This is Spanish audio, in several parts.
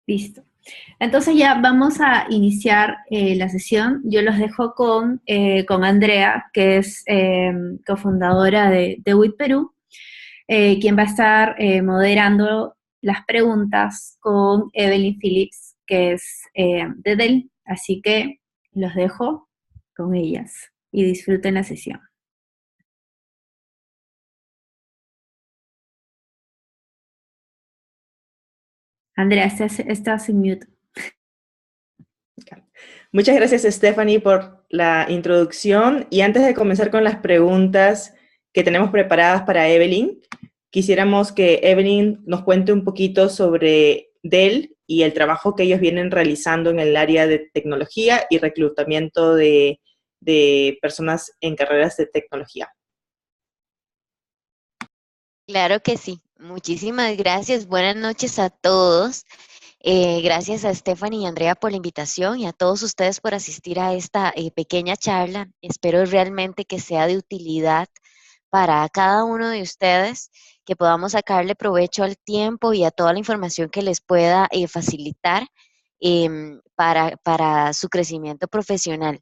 Listo. Entonces ya vamos a iniciar la sesión. Yo los dejo con Andrea, que es cofundadora de WIT Perú, quien va a estar moderando las preguntas con Evelyn Phillips, que es de Dell. Así que los dejo con ellas y disfruten la sesión. Andrea, estás en mute. Muchas gracias, Stephanie, por la introducción. Y antes de comenzar con las preguntas que tenemos preparadas para Evelyn, quisiéramos que Evelyn nos cuente un poquito sobre Dell y el trabajo que ellos vienen realizando en el área de tecnología y reclutamiento de personas en carreras de tecnología. Claro que sí. Muchísimas gracias. Buenas noches a todos. Gracias a Stephanie y Andrea por la invitación y a todos ustedes por asistir a esta pequeña charla. Espero realmente que sea de utilidad para cada uno de ustedes, que podamos sacarle provecho al tiempo y a toda la información que les pueda facilitar para su crecimiento profesional.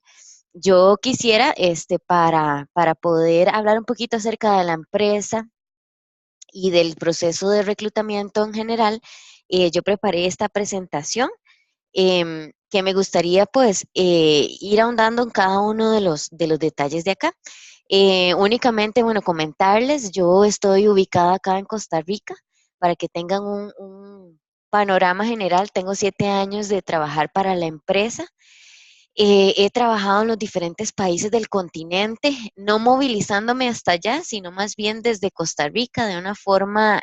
Yo quisiera, para poder hablar un poquito acerca de la empresa y del proceso de reclutamiento en general, yo preparé esta presentación que me gustaría pues ir ahondando en cada uno de los detalles de acá. Únicamente, bueno, comentarles, yo estoy ubicada acá en Costa Rica para que tengan un panorama general. Tengo 7 años de trabajar para la empresa. He trabajado en los diferentes países del continente, no movilizándome hasta allá, sino más bien desde Costa Rica de una forma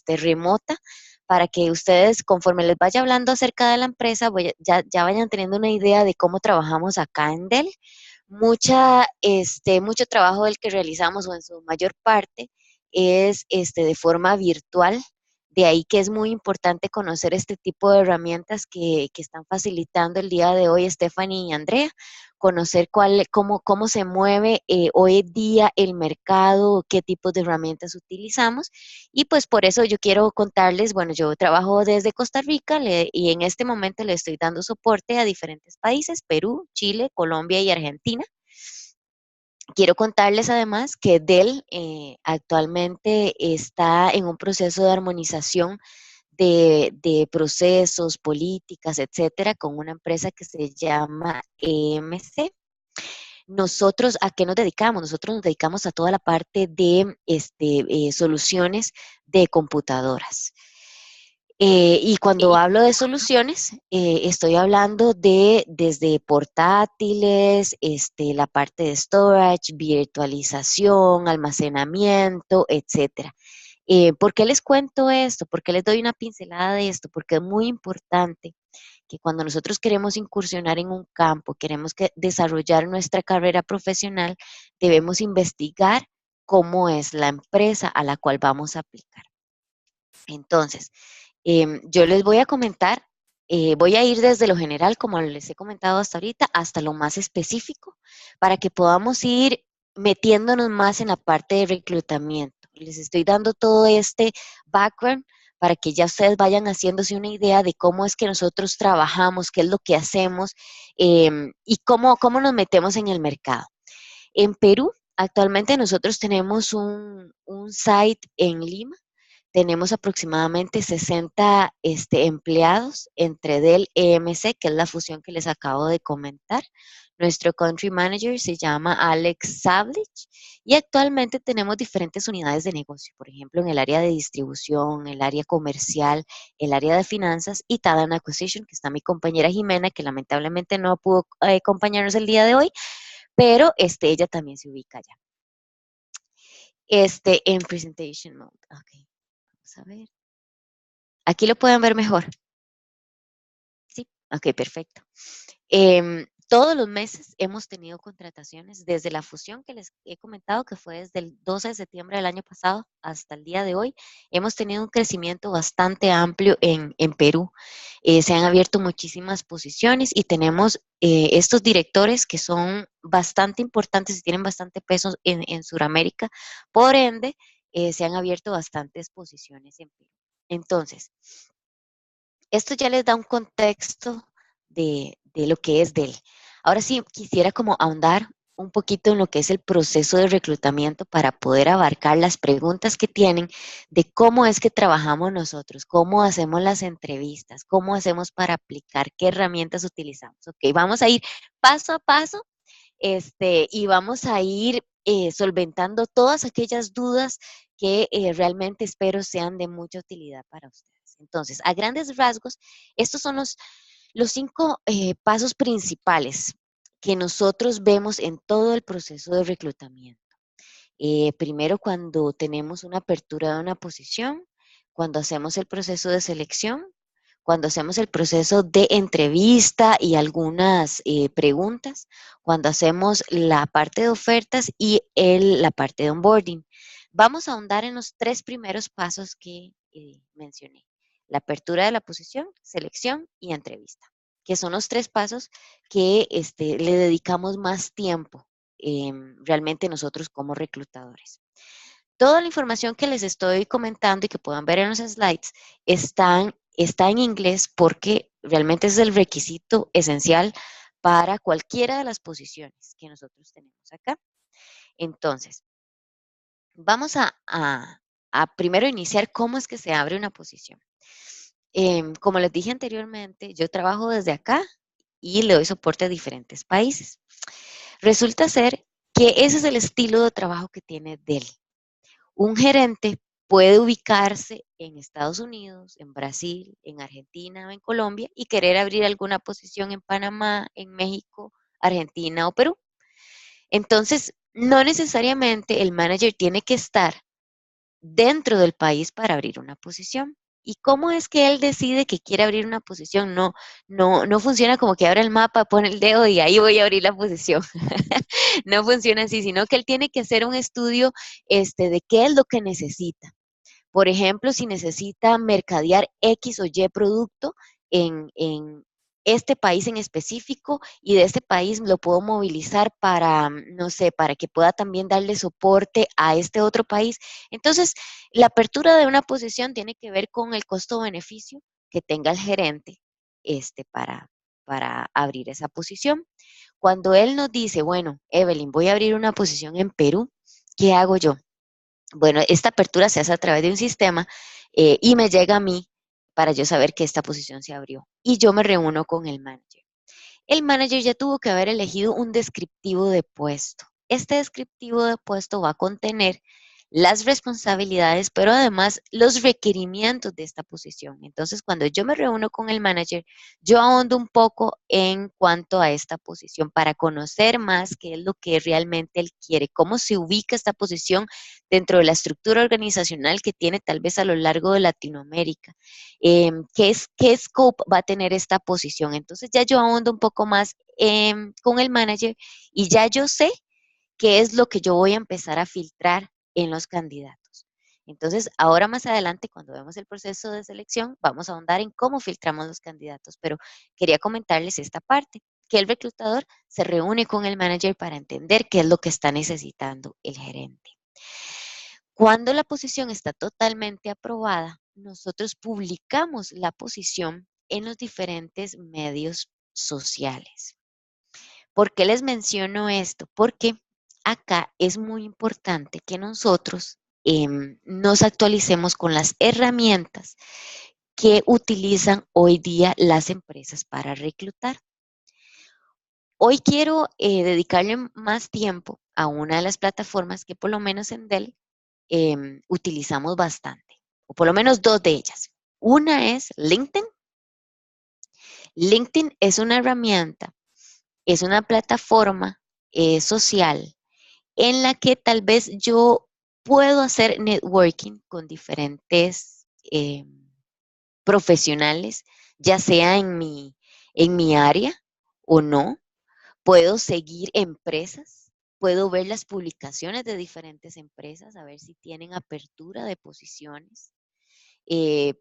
remota, para que ustedes, conforme les vaya hablando acerca de la empresa, ya vayan teniendo una idea de cómo trabajamos acá en Dell. Mucho trabajo del que realizamos, o en su mayor parte, es de forma virtual. De ahí que es muy importante conocer este tipo de herramientas que están facilitando el día de hoy Stephanie y Andrea, conocer cómo se mueve hoy en día el mercado, qué tipos de herramientas utilizamos. Y pues por eso yo quiero contarles, bueno, yo trabajo desde Costa Rica y en este momento le estoy dando soporte a diferentes países: Perú, Chile, Colombia y Argentina. Quiero contarles además que Dell actualmente está en un proceso de armonización de procesos, políticas, etcétera, con una empresa que se llama EMC. Nosotros, ¿a qué nos dedicamos? Nosotros nos dedicamos a toda la parte de soluciones de computadoras. Y cuando hablo de soluciones, estoy hablando de desde portátiles, la parte de storage, virtualización, almacenamiento, etcétera. ¿Por qué les cuento esto? ¿Por qué les doy una pincelada de esto? Porque es muy importante que cuando nosotros queremos incursionar en un campo, queremos desarrollar nuestra carrera profesional, debemos investigar cómo es la empresa a la cual vamos a aplicar. Entonces, yo les voy a comentar, voy a ir desde lo general, como les he comentado hasta ahorita, hasta lo más específico, para que podamos ir metiéndonos más en la parte de reclutamiento. Les estoy dando todo este background para que ya ustedes vayan haciéndose una idea de cómo es que nosotros trabajamos, qué es lo que hacemos y cómo nos metemos en el mercado. En Perú, actualmente nosotros tenemos un site en Lima. Tenemos aproximadamente 60 empleados entre Dell y EMC, que es la fusión que les acabo de comentar. Nuestro country manager se llama Alex Savlich y actualmente tenemos diferentes unidades de negocio, por ejemplo, en el área de distribución, el área comercial, el área de finanzas y Talent Acquisition, que está mi compañera Jimena, que lamentablemente no pudo acompañarnos el día de hoy, pero ella también se ubica allá. En presentation mode. Okay. Vamos a ver. Aquí lo pueden ver mejor. Sí, ok, perfecto. Todos los meses hemos tenido contrataciones desde la fusión que les he comentado, que fue desde el 12 de septiembre del año pasado hasta el día de hoy. Hemos tenido un crecimiento bastante amplio en Perú. Se han abierto muchísimas posiciones y tenemos estos directores que son bastante importantes y tienen bastante peso en Sudamérica. Por ende, se han abierto bastantes posiciones en Perú. Entonces, Esto ya les da un contexto de lo que es Dell. Ahora sí, quisiera como ahondar un poquito en lo que es el proceso de reclutamiento para poder abarcar las preguntas que tienen de cómo es que trabajamos nosotros, cómo hacemos las entrevistas, cómo hacemos para aplicar, qué herramientas utilizamos. Ok, vamos a ir paso a paso y vamos a ir solventando todas aquellas dudas que realmente espero sean de mucha utilidad para ustedes. Entonces, a grandes rasgos, estos son los 5 pasos principales que nosotros vemos en todo el proceso de reclutamiento. Primero, cuando tenemos una apertura de una posición, cuando hacemos el proceso de selección, cuando hacemos el proceso de entrevista y algunas preguntas, cuando hacemos la parte de ofertas y la parte de onboarding. Vamos a ahondar en los 3 primeros pasos que mencioné. La apertura de la posición, selección y entrevista, que son los 3 pasos que le dedicamos más tiempo realmente nosotros como reclutadores. Toda la información que les estoy comentando y que puedan ver en los slides está en inglés porque realmente es el requisito esencial para cualquiera de las posiciones que nosotros tenemos acá. Entonces, vamos a primero iniciar cómo es que se abre una posición. Como les dije anteriormente, yo trabajo desde acá y le doy soporte a diferentes países. Resulta ser que ese es el estilo de trabajo que tiene Dell. Un gerente puede ubicarse en Estados Unidos, en Brasil, en Argentina o en Colombia y querer abrir alguna posición en Panamá, en México, Argentina o Perú. Entonces, no necesariamente el manager tiene que estar dentro del país para abrir una posición. ¿Y cómo es que él decide que quiere abrir una posición? No funciona como que abre el mapa, pone el dedo y ahí voy a abrir la posición. No funciona así, sino que él tiene que hacer un estudio de qué es lo que necesita. Por ejemplo, si necesita mercadear X o Y producto en este país en específico y de este país lo puedo movilizar para, no sé, para que pueda también darle soporte a este otro país. Entonces, la apertura de una posición tiene que ver con el costo-beneficio que tenga el gerente para abrir esa posición. Cuando él nos dice, bueno, Evelyn, voy a abrir una posición en Perú, ¿qué hago yo? Bueno, esta apertura se hace a través de un sistema y me llega a mí para yo saber que esta posición se abrió. Y yo me reúno con el manager. El manager ya tuvo que haber elegido un descriptivo de puesto. Este descriptivo de puesto va a contener las responsabilidades, pero además los requerimientos de esta posición. Entonces, cuando yo me reúno con el manager, yo ahondo un poco en cuanto a esta posición para conocer más qué es lo que realmente él quiere, cómo se ubica esta posición dentro de la estructura organizacional que tiene tal vez a lo largo de Latinoamérica. ¿Qué scope va a tener esta posición? Entonces ya yo ahondo un poco más con el manager y ya yo sé qué es lo que yo voy a empezar a filtrar en los candidatos. Entonces, ahora más adelante, cuando vemos el proceso de selección, vamos a ahondar en cómo filtramos los candidatos, pero quería comentarles esta parte, que el reclutador se reúne con el manager para entender qué es lo que está necesitando el gerente. Cuando la posición está totalmente aprobada, nosotros publicamos la posición en los diferentes medios sociales. ¿Por qué les menciono esto? Porque acá es muy importante que nosotros nos actualicemos con las herramientas que utilizan hoy día las empresas para reclutar. Hoy quiero dedicarle más tiempo a una de las plataformas que por lo menos en Dell utilizamos bastante, o por lo menos 2 de ellas. Una es LinkedIn. LinkedIn es una herramienta, es una plataforma social en la que tal vez yo puedo hacer networking con diferentes profesionales, ya sea en mi área o no. Puedo seguir empresas, puedo ver las publicaciones de diferentes empresas, a ver si tienen apertura de posiciones. Eh,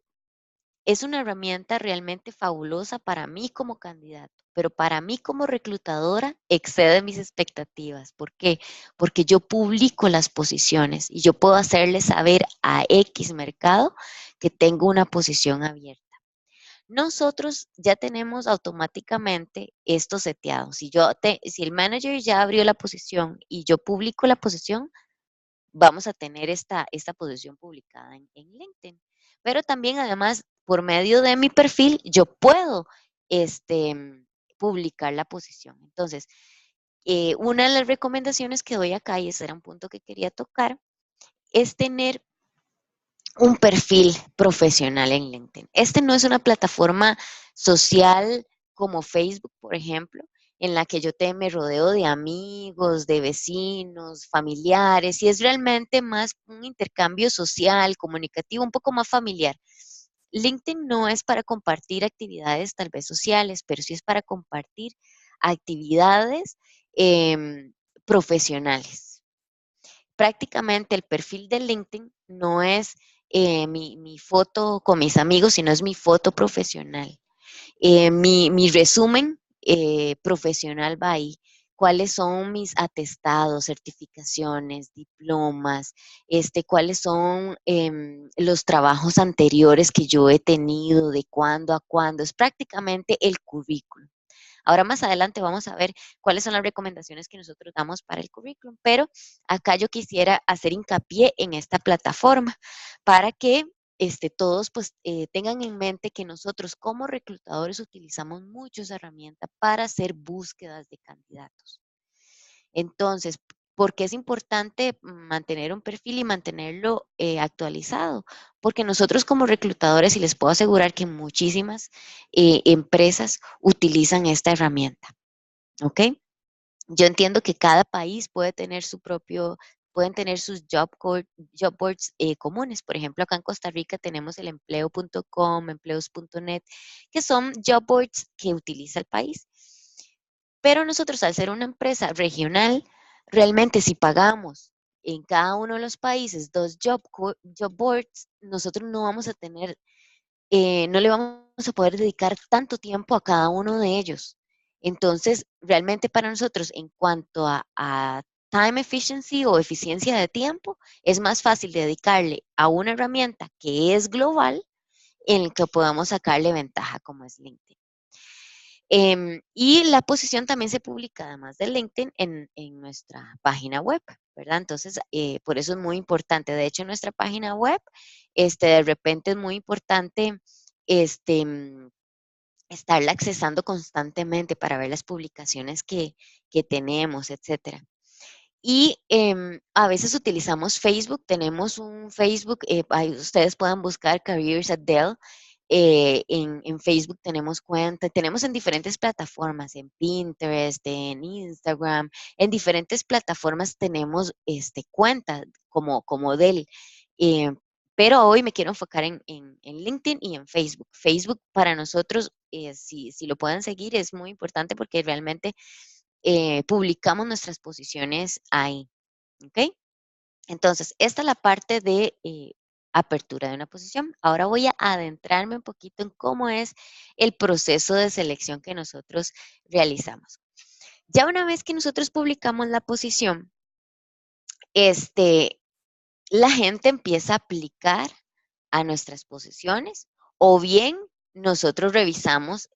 es una herramienta realmente fabulosa para mí como candidato, pero para mí como reclutadora excede mis expectativas. ¿Por qué? Porque yo publico las posiciones y yo puedo hacerle saber a X mercado que tengo una posición abierta. nosotros ya tenemos automáticamente esto seteado. Si el manager ya abrió la posición y yo publico la posición, vamos a tener esta posición publicada en LinkedIn. Pero también, además, por medio de mi perfil, yo puedo publicar la posición. Entonces, una de las recomendaciones que doy acá, y ese era un punto que quería tocar, es tener un perfil profesional en LinkedIn. Este no es una plataforma social como Facebook, por ejemplo, en la que me rodeo de amigos, de vecinos, familiares, y es realmente más un intercambio social, comunicativo, un poco más familiar. LinkedIn no es para compartir actividades tal vez sociales, pero sí es para compartir actividades profesionales. Prácticamente el perfil de LinkedIn no es mi foto con mis amigos, sino es mi foto profesional. Mi resumen profesional va ahí. ¿Cuáles son mis atestados, certificaciones, diplomas? ¿Cuáles son los trabajos anteriores que yo he tenido, de cuándo a cuándo? Es prácticamente el currículum. Ahora más adelante vamos a ver cuáles son las recomendaciones que nosotros damos para el currículum, pero acá yo quisiera hacer hincapié en esta plataforma para que todos pues tengan en mente que nosotros como reclutadores utilizamos muchas herramientas para hacer búsquedas de candidatos. Entonces, ¿por qué es importante mantener un perfil y mantenerlo actualizado? Porque nosotros como reclutadores, y les puedo asegurar que muchísimas empresas utilizan esta herramienta, ¿ok? Yo entiendo que cada país puede tener pueden tener sus job boards comunes. Por ejemplo, acá en Costa Rica tenemos el empleo.com, empleos.net, que son job boards que utiliza el país. Pero nosotros, al ser una empresa regional, realmente si pagamos en cada uno de los países 2 job boards, nosotros no vamos a tener, no le vamos a poder dedicar tanto tiempo a cada uno de ellos. Entonces, realmente para nosotros, en cuanto a time efficiency o eficiencia de tiempo, es más fácil dedicarle a una herramienta que es global en la que podamos sacarle ventaja, como es LinkedIn. Y la posición también se publica, además de LinkedIn, en nuestra página web, ¿verdad? Entonces, por eso es muy importante. De hecho, en nuestra página web, de repente es muy importante estarla accesando constantemente para ver las publicaciones que tenemos, etcétera. Y a veces utilizamos Facebook, tenemos un Facebook, ahí ustedes puedan buscar Careers at Dell. En Facebook tenemos cuenta, tenemos en diferentes plataformas, en Pinterest, en Instagram, en diferentes plataformas tenemos cuenta como Dell. Eh, pero hoy me quiero enfocar en LinkedIn y en Facebook. Facebook para nosotros, si lo pueden seguir, es muy importante porque realmente publicamos nuestras posiciones ahí. ¿Ok? Entonces, esta es la parte de apertura de una posición. Ahora voy a adentrarme un poquito en cómo es el proceso de selección que nosotros realizamos. Ya una vez que nosotros publicamos la posición, la gente empieza a aplicar a nuestras posiciones o bien nosotros revisamos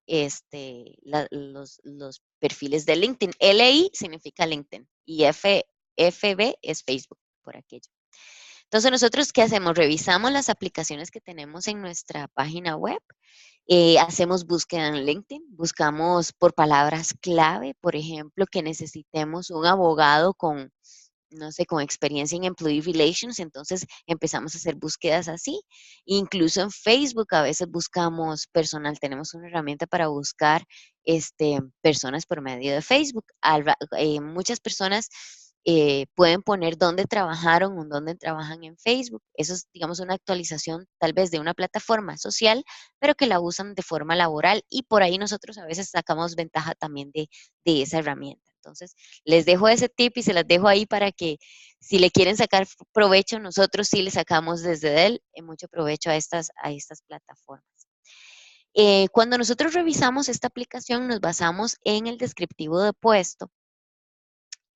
los perfiles de LinkedIn. LI significa LinkedIn y FB es Facebook, por aquello. Entonces, ¿nosotros qué hacemos? Revisamos las aplicaciones que tenemos en nuestra página web, hacemos búsqueda en LinkedIn, buscamos por palabras clave, por ejemplo, que necesitemos un abogado con, no sé, con experiencia en Employee Relations, entonces empezamos a hacer búsquedas así. Incluso en Facebook a veces buscamos personal, tenemos una herramienta para buscar personas por medio de Facebook. Muchas personas pueden poner dónde trabajaron o dónde trabajan en Facebook. Eso es, digamos, una actualización tal vez de una plataforma social, pero que la usan de forma laboral y por ahí nosotros a veces sacamos ventaja también de esa herramienta. Entonces, les dejo ese tip y se las dejo ahí para que si le quieren sacar provecho, nosotros sí le sacamos desde él mucho provecho a estas plataformas. Cuando nosotros revisamos esta aplicación, nos basamos en el descriptivo de puesto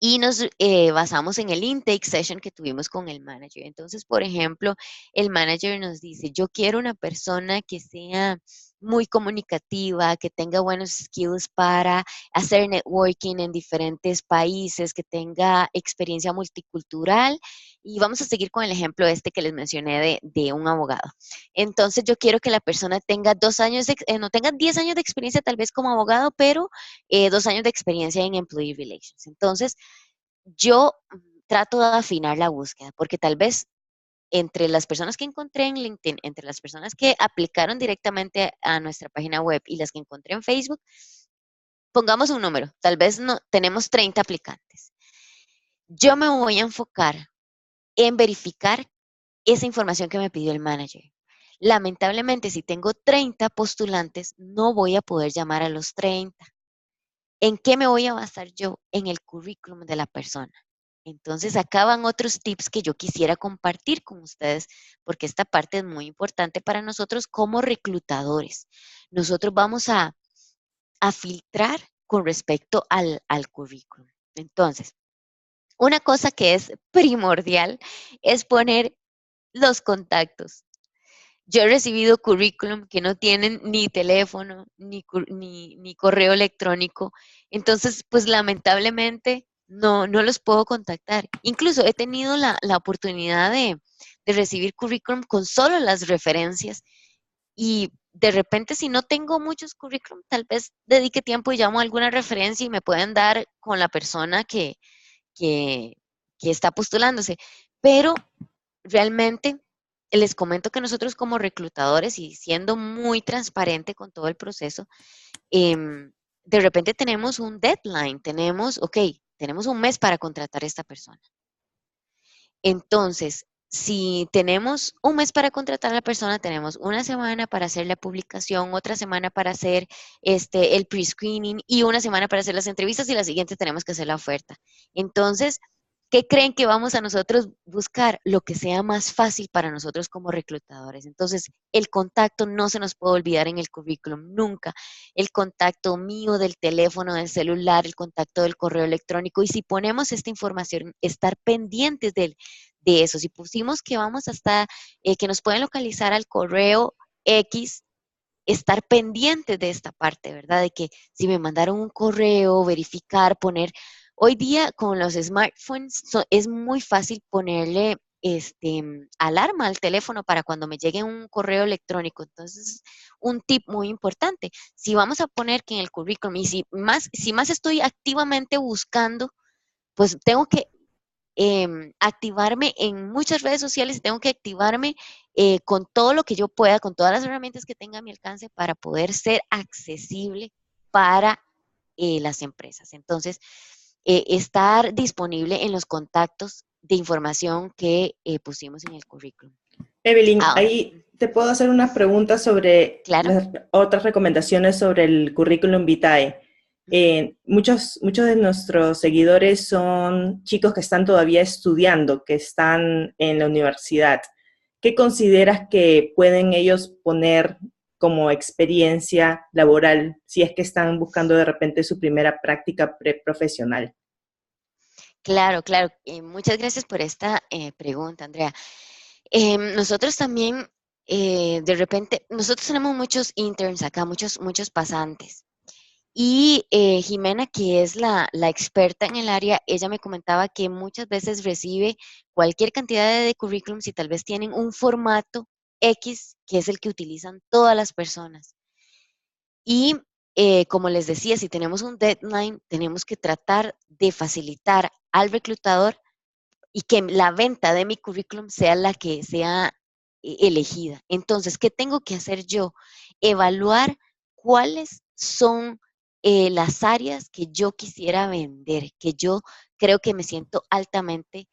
y nos basamos en el intake session que tuvimos con el manager. Entonces, por ejemplo, el manager nos dice, yo quiero una persona que sea muy comunicativa, que tenga buenos skills para hacer networking en diferentes países, que tenga experiencia multicultural. Y vamos a seguir con el ejemplo este que les mencioné de un abogado. Entonces yo quiero que la persona tenga 2 años, no tenga 10 años de experiencia tal vez como abogado, pero 2 años de experiencia en Employee Relations. Entonces yo trato de afinar la búsqueda, porque tal vez entre las personas que encontré en LinkedIn, entre las personas que aplicaron directamente a nuestra página web y las que encontré en Facebook, pongamos un número, tal vez no tenemos 30 aplicantes. Yo me voy a enfocar en verificar esa información que me pidió el manager. Lamentablemente, si tengo 30 postulantes, no voy a poder llamar a los 30. ¿En qué me voy a basar yo? En el currículum de la persona. Entonces, acá van otros tips que yo quisiera compartir con ustedes, porque esta parte es muy importante para nosotros como reclutadores. Nosotros vamos a filtrar con respecto al currículum. Entonces, una cosa que es primordial es poner los contactos. Yo he recibido currículum que no tienen ni teléfono, ni correo electrónico. Entonces, pues lamentablemente no los puedo contactar. Incluso he tenido la oportunidad de recibir currículum con solo las referencias y de repente si no tengo muchos currículum, tal vez dedique tiempo y llamo a alguna referencia y me pueden dar con la persona que, que está postulándose. Pero realmente les comento que nosotros como reclutadores y siendo muy transparente con todo el proceso, de repente tenemos un deadline, tenemos un mes para contratar a esta persona. Entonces, si tenemos un mes para contratar a la persona, tenemos una semana para hacer la publicación, otra semana para hacer el pre-screening y una semana para hacer las entrevistas y la siguiente tenemos que hacer la oferta. Entonces, ¿qué creen que vamos a nosotros buscar? Lo que sea más fácil para nosotros como reclutadores. Entonces, el contacto no se nos puede olvidar en el currículum, nunca. El contacto mío del teléfono, del celular, el contacto del correo electrónico. Y si ponemos esta información, estar pendientes de eso. Si pusimos que vamos hasta, que nos pueden localizar al correo X, estar pendientes de esta parte, ¿verdad? De que si me mandaron un correo, verificar, poner. Hoy día con los smartphones es muy fácil ponerle alarma al teléfono para cuando me llegue un correo electrónico. Entonces, un tip muy importante. Si vamos a poner que en el currículum, y si más estoy activamente buscando, pues tengo que activarme en muchas redes sociales, tengo que activarme con todo lo que yo pueda, con todas las herramientas que tenga a mi alcance para poder ser accesible para las empresas. Entonces, estar disponible en los contactos de información que pusimos en el currículum. Evelyn, Ahora, ahí te puedo hacer unas preguntas sobre claro. las otras recomendaciones sobre el currículum vitae. Muchos de nuestros seguidores son chicos que están todavía estudiando, que están en la universidad. ¿Qué consideras que pueden ellos poner como experiencia laboral si es que están buscando de repente su primera práctica preprofesional? Claro, claro. Muchas gracias por esta pregunta, Andrea. Nosotros también, de repente, nosotros tenemos muchos interns acá, muchos pasantes. Y Jimena, que es la experta en el área, ella me comentaba que muchas veces recibe cualquier cantidad de currículums y tal vez tienen un formato X, que es el que utilizan todas las personas. Y como les decía, si tenemos un deadline, tenemos que tratar de facilitar al reclutador y que la venta de mi currículum sea la que sea elegida. Entonces, ¿qué tengo que hacer yo? Evaluar cuáles son las áreas que yo quisiera vender, que yo creo que me siento altamente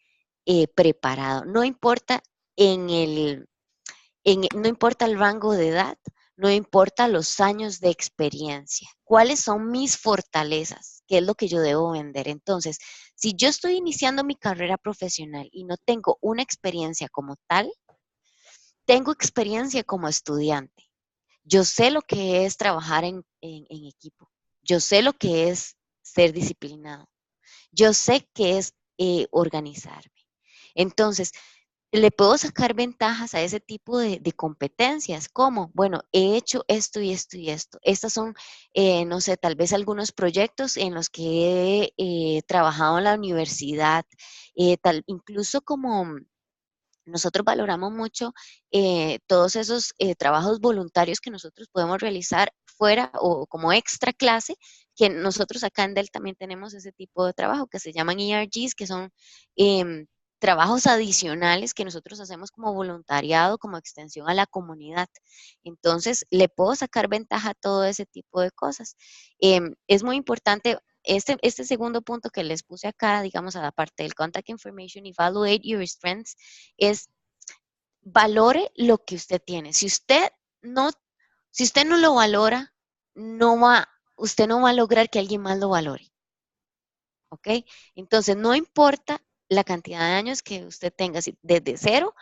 preparado. No importa no importa el rango de edad, no importa los años de experiencia. ¿Cuáles son mis fortalezas? ¿Qué es lo que yo debo vender? Entonces, si yo estoy iniciando mi carrera profesional y no tengo una experiencia como tal, tengo experiencia como estudiante. Yo sé lo que es trabajar en equipo. Yo sé lo que es ser disciplinado. Yo sé qué es organizarme. Entonces, le puedo sacar ventajas a ese tipo de competencias, como, bueno, he hecho esto y esto y esto. Estas son, no sé, tal vez algunos proyectos en los que he trabajado en la universidad, incluso como nosotros valoramos mucho todos esos trabajos voluntarios que nosotros podemos realizar fuera o como extra clase, que nosotros acá en Dell también tenemos ese tipo de trabajo que se llaman ERGs, que son trabajos adicionales que nosotros hacemos como voluntariado, como extensión a la comunidad. Entonces, le puedo sacar ventaja a todo ese tipo de cosas. Es muy importante este segundo punto que les puse acá, digamos, a la parte del contact information, evaluate your strengths, es valore lo que usted tiene. No, si usted no lo valora, usted no va a lograr que alguien más lo valore. ¿Ok? Entonces, no importa la cantidad de años que usted tenga, desde 0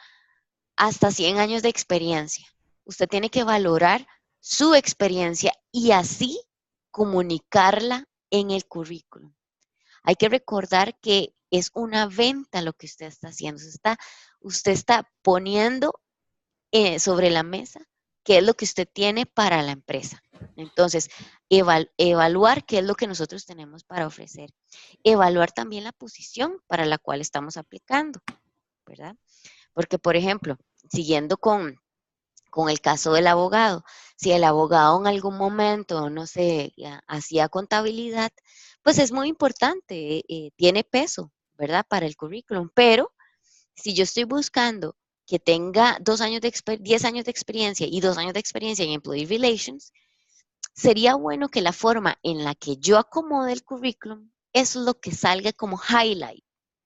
hasta 100 años de experiencia. Usted tiene que valorar su experiencia y así comunicarla en el currículum. Hay que recordar que es una venta lo que usted está haciendo. Usted está poniendo sobre la mesa qué es lo que usted tiene para la empresa. Entonces, evaluar qué es lo que nosotros tenemos para ofrecer. Evaluar también la posición para la cual estamos aplicando, ¿verdad? Porque, por ejemplo, siguiendo con el caso del abogado, si el abogado en algún momento, no sé, hacía contabilidad, pues es muy importante, tiene peso, ¿verdad? Para el currículum, pero si yo estoy buscando que tenga 10 años de experiencia y 2 años de experiencia en Employee Relations, sería bueno que la forma en la que yo acomode el currículum, eso es lo que salga como highlight,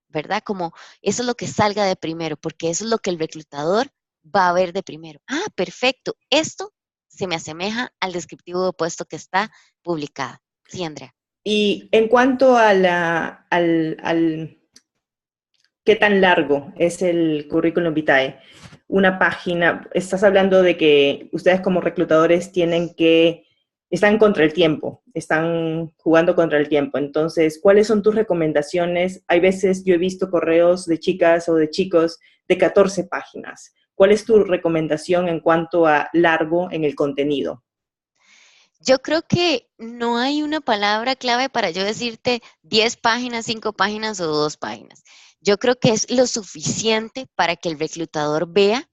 ¿verdad? Como eso es lo que salga de primero, porque eso es lo que el reclutador va a ver de primero. Ah, perfecto, esto se me asemeja al descriptivo de puesto que está publicado. Sí, Andrea. Y en cuanto a qué tan largo es el currículum vitae, una página, estás hablando de que ustedes como reclutadores están contra el tiempo, están jugando contra el tiempo. Entonces, ¿cuáles son tus recomendaciones? Hay veces yo he visto correos de chicas o de chicos de 14 páginas. ¿Cuál es tu recomendación en cuanto a largo en el contenido? Yo creo que no hay una palabra clave para yo decirte 10 páginas, 5 páginas o 2 páginas. Yo creo que es lo suficiente para que el reclutador vea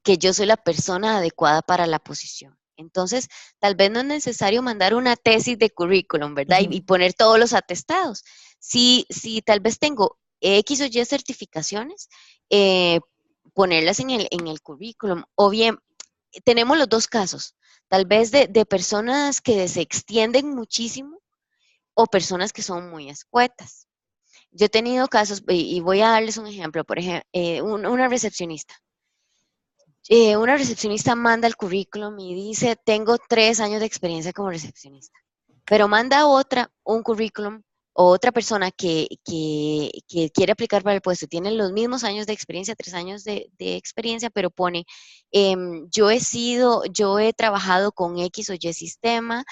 que yo soy la persona adecuada para la posición. Entonces, tal vez no es necesario mandar una tesis de currículum, ¿verdad? Y poner todos los atestados. Si tal vez tengo X o Y certificaciones, ponerlas en el currículum. O bien, tenemos los dos casos. Tal vez de personas que se extienden muchísimo o personas que son muy escuetas. Yo he tenido casos, y voy a darles un ejemplo, por ejemplo, una recepcionista. Una recepcionista manda el currículum y dice, tengo 3 años de experiencia como recepcionista, pero manda un currículum o otra persona que quiere aplicar para el puesto, tiene los mismos años de experiencia, 3 años de experiencia, pero pone, yo he trabajado con X o Y sistema,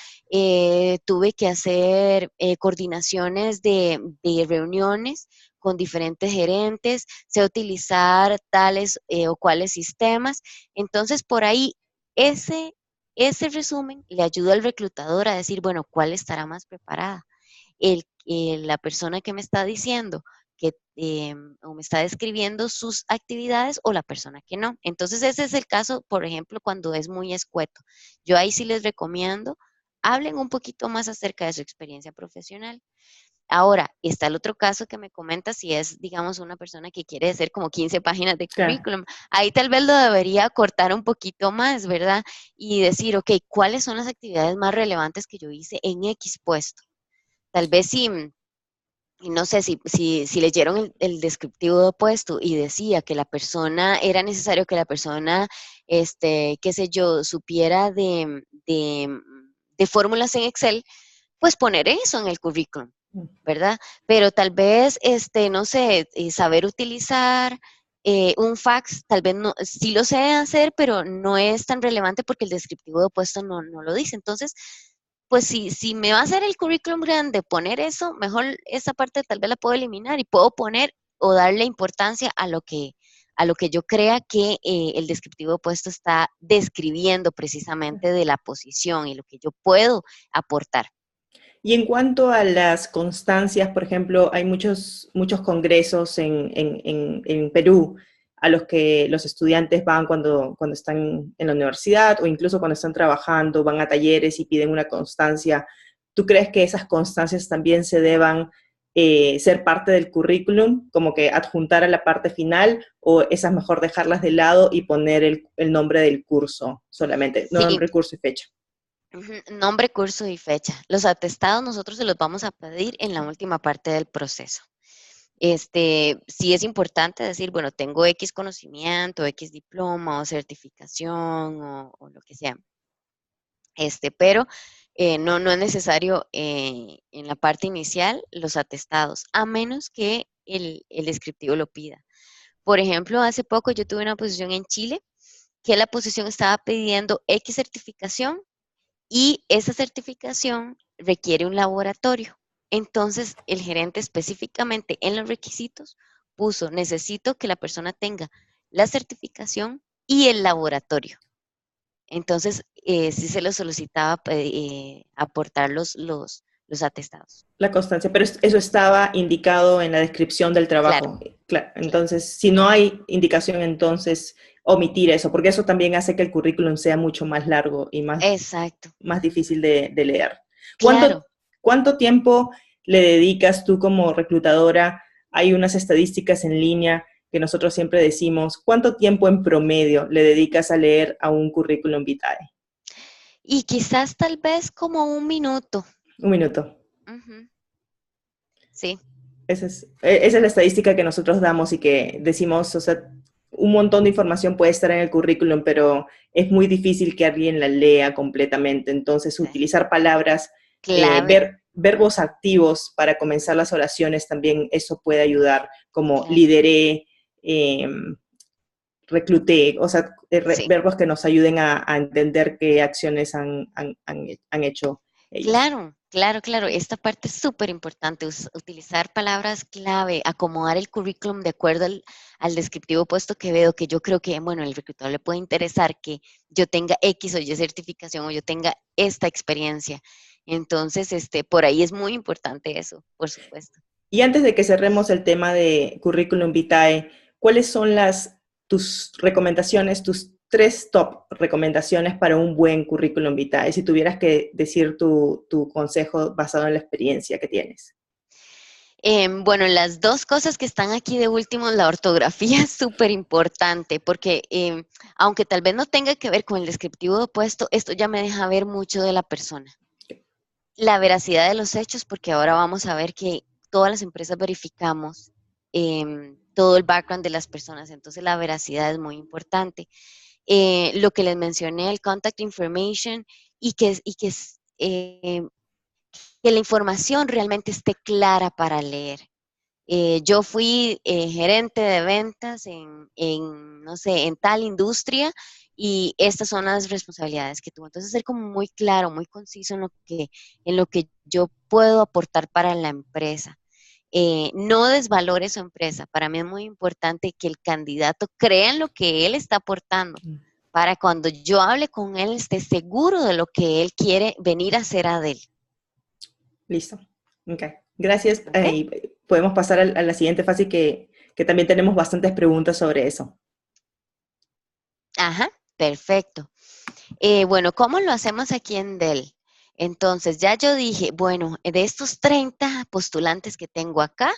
tuve que hacer coordinaciones de reuniones con diferentes gerentes, sé utilizar tales o cuales sistemas. Entonces, por ahí, ese resumen le ayuda al reclutador a decir, bueno, ¿cuál estará más preparada? La persona que me está diciendo o me está describiendo sus actividades o la persona que no. Entonces, ese es el caso, por ejemplo, cuando es muy escueto. Yo ahí sí les recomiendo, hablen un poquito más acerca de su experiencia profesional. Ahora, está el otro caso que me comenta si es, digamos, una persona que quiere hacer como 15 páginas de Claro. currículum. Ahí tal vez lo debería cortar un poquito más, ¿verdad? Y decir, ok, ¿cuáles son las actividades más relevantes que yo hice en X puesto? Tal vez y no sé si leyeron el descriptivo de puesto y decía que la persona, era necesario que la persona, qué sé yo, supiera de fórmulas en Excel, pues poner eso en el currículum, ¿verdad? Pero tal vez, no sé, saber utilizar un fax, tal vez no, sí lo sé hacer, pero no es tan relevante porque el descriptivo de puesto no lo dice. Entonces, pues si me va a hacer el currículum grande, poner eso, mejor esa parte tal vez la puedo eliminar y puedo poner o darle importancia a lo que yo crea que el descriptivo de puesto está describiendo precisamente de la posición y lo que yo puedo aportar. Y en cuanto a las constancias, por ejemplo, hay muchos congresos en Perú a los que los estudiantes van cuando están en la universidad o incluso cuando están trabajando, van a talleres y piden una constancia. ¿Tú crees que esas constancias también se deban ser parte del currículum, como que adjuntar a la parte final, o esas mejor dejarlas de lado y poner el nombre del curso solamente, Sí, nombre, curso y fecha? nombre, curso y fecha. Los atestados nosotros se los vamos a pedir en la última parte del proceso. Sí es importante decir, bueno, tengo X conocimiento, X diploma o certificación o lo que sea. Pero no es necesario en la parte inicial los atestados, a menos que el descriptivo lo pida. Por ejemplo, hace poco yo tuve una posición en Chile que la posición estaba pidiendo X certificación y esa certificación requiere un laboratorio. Entonces, el gerente específicamente en los requisitos puso, necesito que la persona tenga la certificación y el laboratorio. Entonces, sí se lo solicitaba aportar los atestados. La constancia, pero eso estaba indicado en la descripción del Claro, trabajo. Claro, claro. entonces, si no hay indicación, entonces omitir eso, porque eso también hace que el currículum sea mucho más largo y Exacto. más difícil de leer. Claro. ¿Cuánto tiempo le dedicas tú como reclutadora? Hay unas estadísticas en línea que nosotros siempre decimos, ¿cuánto tiempo en promedio le dedicas a leer a un currículum vitae? Y quizás tal vez como un minuto. Un minuto. Ujú. Sí. Esa es la estadística que nosotros damos y que decimos, o sea, un montón de información puede estar en el currículum, pero es muy difícil que alguien la lea completamente. Entonces, Sí. utilizar palabras, Clave. verbos activos para comenzar las oraciones, también eso puede ayudar, como Claro. lideré, eh, recluté, o sea, Sí. verbos que nos ayuden a entender qué acciones han hecho ellos. Claro, claro, claro. Esta parte es súper importante, utilizar palabras clave, acomodar el currículum de acuerdo al descriptivo puesto que veo, que yo creo que, bueno, el reclutador le puede interesar que yo tenga X o Y certificación o yo tenga esta experiencia. Entonces, por ahí es muy importante eso, por supuesto. Y antes de que cerremos el tema de currículum vitae, ¿cuáles son tus recomendaciones, tus 3 top recomendaciones para un buen currículum vitae? Si tuvieras que decir tu consejo basado en la experiencia que tienes. Bueno, las dos cosas que están aquí de último, la ortografía es súper importante porque aunque tal vez no tenga que ver con el descriptivo de puesto, esto ya me deja ver mucho de la persona. La veracidad de los hechos, porque ahora vamos a ver que todas las empresas verificamos todo el background de las personas, entonces la veracidad es muy importante. Lo que les mencioné, el contact information, que la información realmente esté clara para leer. Yo fui gerente de ventas no sé, en tal industria y estas son las responsabilidades que tuve. Entonces, ser como muy claro, muy conciso en lo que yo puedo aportar para la empresa. No desvalore su empresa. Para mí es muy importante que el candidato crea en lo que él está aportando para cuando yo hable con él esté seguro de lo que él quiere venir a hacer a él. Listo. Ok. Gracias. ¿Ok? Podemos pasar a la siguiente fase que también tenemos bastantes preguntas sobre eso. Ajá, perfecto. Bueno, ¿cómo lo hacemos aquí en Dell? Entonces, ya yo dije, bueno, de estos 30 postulantes que tengo acá,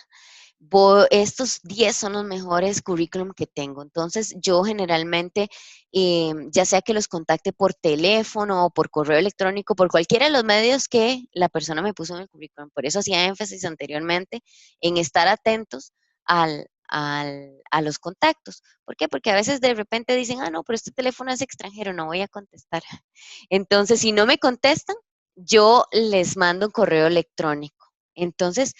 estos 10 son los mejores currículum que tengo. Entonces, yo generalmente, ya sea que los contacte por teléfono o por correo electrónico, por cualquiera de los medios que la persona me puso en el currículum. Por eso hacía énfasis anteriormente en estar atentos a los contactos. ¿Por qué? Porque a veces de repente dicen, no, pero este teléfono es extranjero, no voy a contestar. Entonces, si no me contestan, yo les mando un correo electrónico. Entonces,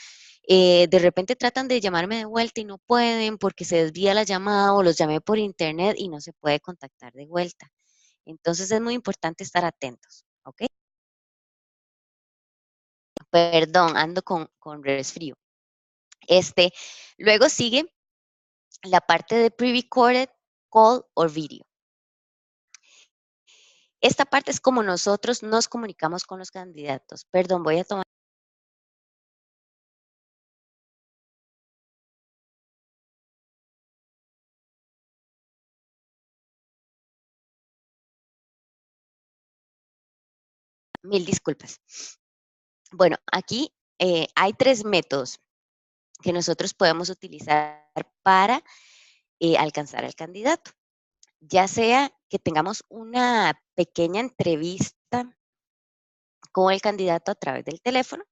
de repente tratan de llamarme de vuelta y no pueden porque se desvía la llamada o los llamé por internet y no se puede contactar de vuelta. Entonces, es muy importante estar atentos, ¿ok? Perdón, ando con resfrío. Luego sigue la parte de pre-recorded call or video. Esta parte es como nosotros nos comunicamos con los candidatos. Perdón, voy a tomar. Mil disculpas. Bueno, aquí hay 3 métodos que nosotros podemos utilizar para alcanzar al candidato. Ya sea que tengamos una pequeña entrevista con el candidato a través del teléfono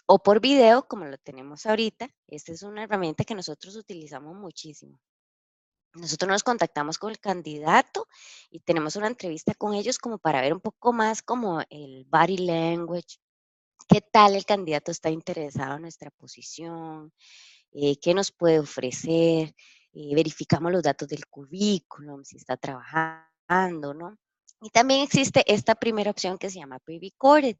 o por video, como lo tenemos ahorita. Esta es una herramienta que nosotros utilizamos muchísimo. Nosotros nos contactamos con el candidato y tenemos una entrevista con ellos como para ver un poco más como el body language, qué tal el candidato está interesado en nuestra posición, qué nos puede ofrecer, verificamos los datos del currículum, si está trabajando, ¿no? Y también existe esta primera opción que se llama pre-recorded,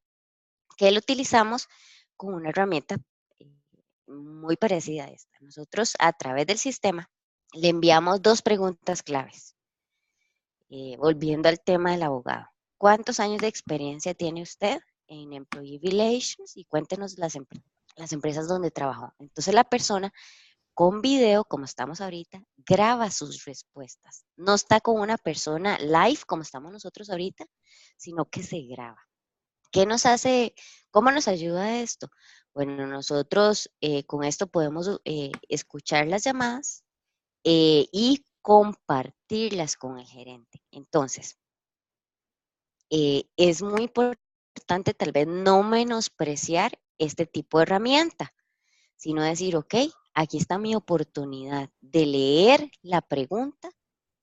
que lo utilizamos con una herramienta eh, muy parecida a esta. Nosotros a través del sistema le enviamos 2 preguntas claves. Volviendo al tema del abogado. ¿Cuántos años de experiencia tiene usted en Employee Relations? Y cuéntenos las empresas donde trabajó. Entonces la persona con video, como estamos ahorita, graba sus respuestas. No está con una persona live, como estamos nosotros ahorita, sino que se graba. ¿Qué nos hace? ¿Cómo nos ayuda esto? Bueno, nosotros con esto podemos escuchar las llamadas y compartirlas con el gerente. Entonces, es muy importante tal vez no menospreciar este tipo de herramienta, sino decir, ok, aquí está mi oportunidad de leer la pregunta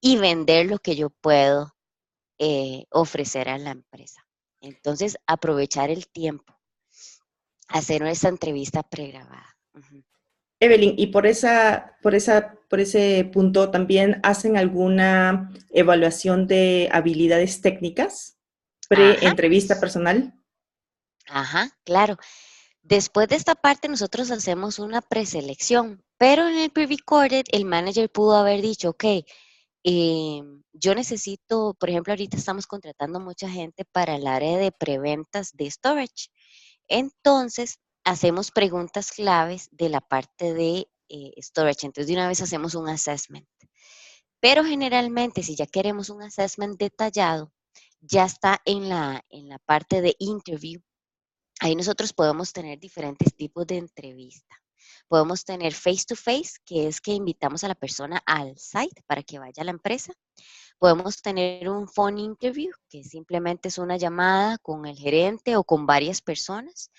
y vender lo que yo puedo ofrecer a la empresa. Entonces, aprovechar el tiempo, hacer esta entrevista pregrabada. Uh-huh. Evelyn, y por ese punto, ¿también hacen alguna evaluación de habilidades técnicas Ajá, pre-entrevista personal? ajá, claro. Después de esta parte nosotros hacemos una preselección, pero en el pre-recorded el manager pudo haber dicho, ok, yo necesito, por ejemplo, ahorita estamos contratando mucha gente para el área de preventas de storage. Entonces, hacemos preguntas claves de la parte de storage. Entonces, de una vez hacemos un assessment. Pero generalmente, si ya queremos un assessment detallado, ya está en la parte de interview. Ahí nosotros podemos tener diferentes tipos de entrevista. Podemos tener face to face, que es que invitamos a la persona al site para que vaya a la empresa. Podemos tener un phone interview, que simplemente es una llamada con el gerente o con varias personas.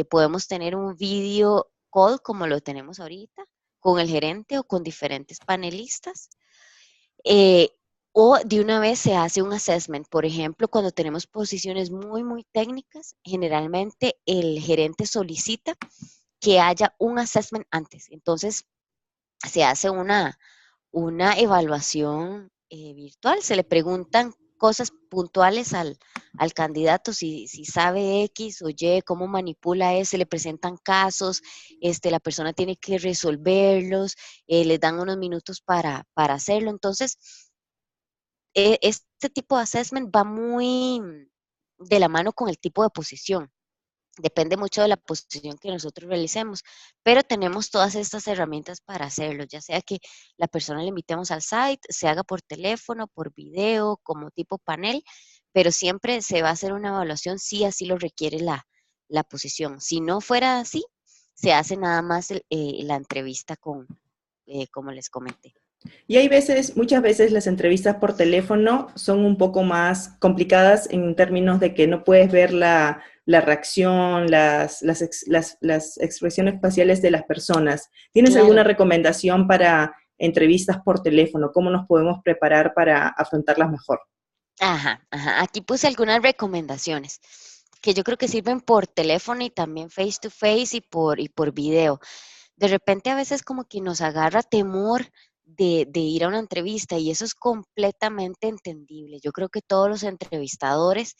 Podemos tener un video call, como lo tenemos ahorita, con el gerente o con diferentes panelistas. Eh, o de una vez se hace un assessment. Por ejemplo, cuando tenemos posiciones muy técnicas, generalmente el gerente solicita que haya un assessment antes. Entonces, se hace una evaluación virtual. Se le preguntan cosas puntuales al candidato, si sabe X o Y, cómo manipula eso, se le presentan casos, la persona tiene que resolverlos, les dan unos minutos para hacerlo. Entonces, este tipo de assessment va muy de la mano con el tipo de posición. Depende mucho de la posición que nosotros realicemos, pero tenemos todas estas herramientas para hacerlo, ya sea que la persona le invitemos al site, se haga por teléfono, por video, como tipo panel, pero siempre se va a hacer una evaluación si así lo requiere la posición. Si no fuera así, se hace nada más la entrevista como les comenté. Y hay veces, muchas veces las entrevistas por teléfono son un poco más complicadas en términos de que no puedes ver la reacción, las expresiones faciales de las personas. ¿Tienes Claro. alguna recomendación para entrevistas por teléfono? ¿Cómo nos podemos preparar para afrontarlas mejor? Ajá. Aquí puse algunas recomendaciones que yo creo que sirven por teléfono y también face to face y por video. De repente a veces como que nos agarra temor de ir a una entrevista y eso es completamente entendible. Yo creo que todos los entrevistadores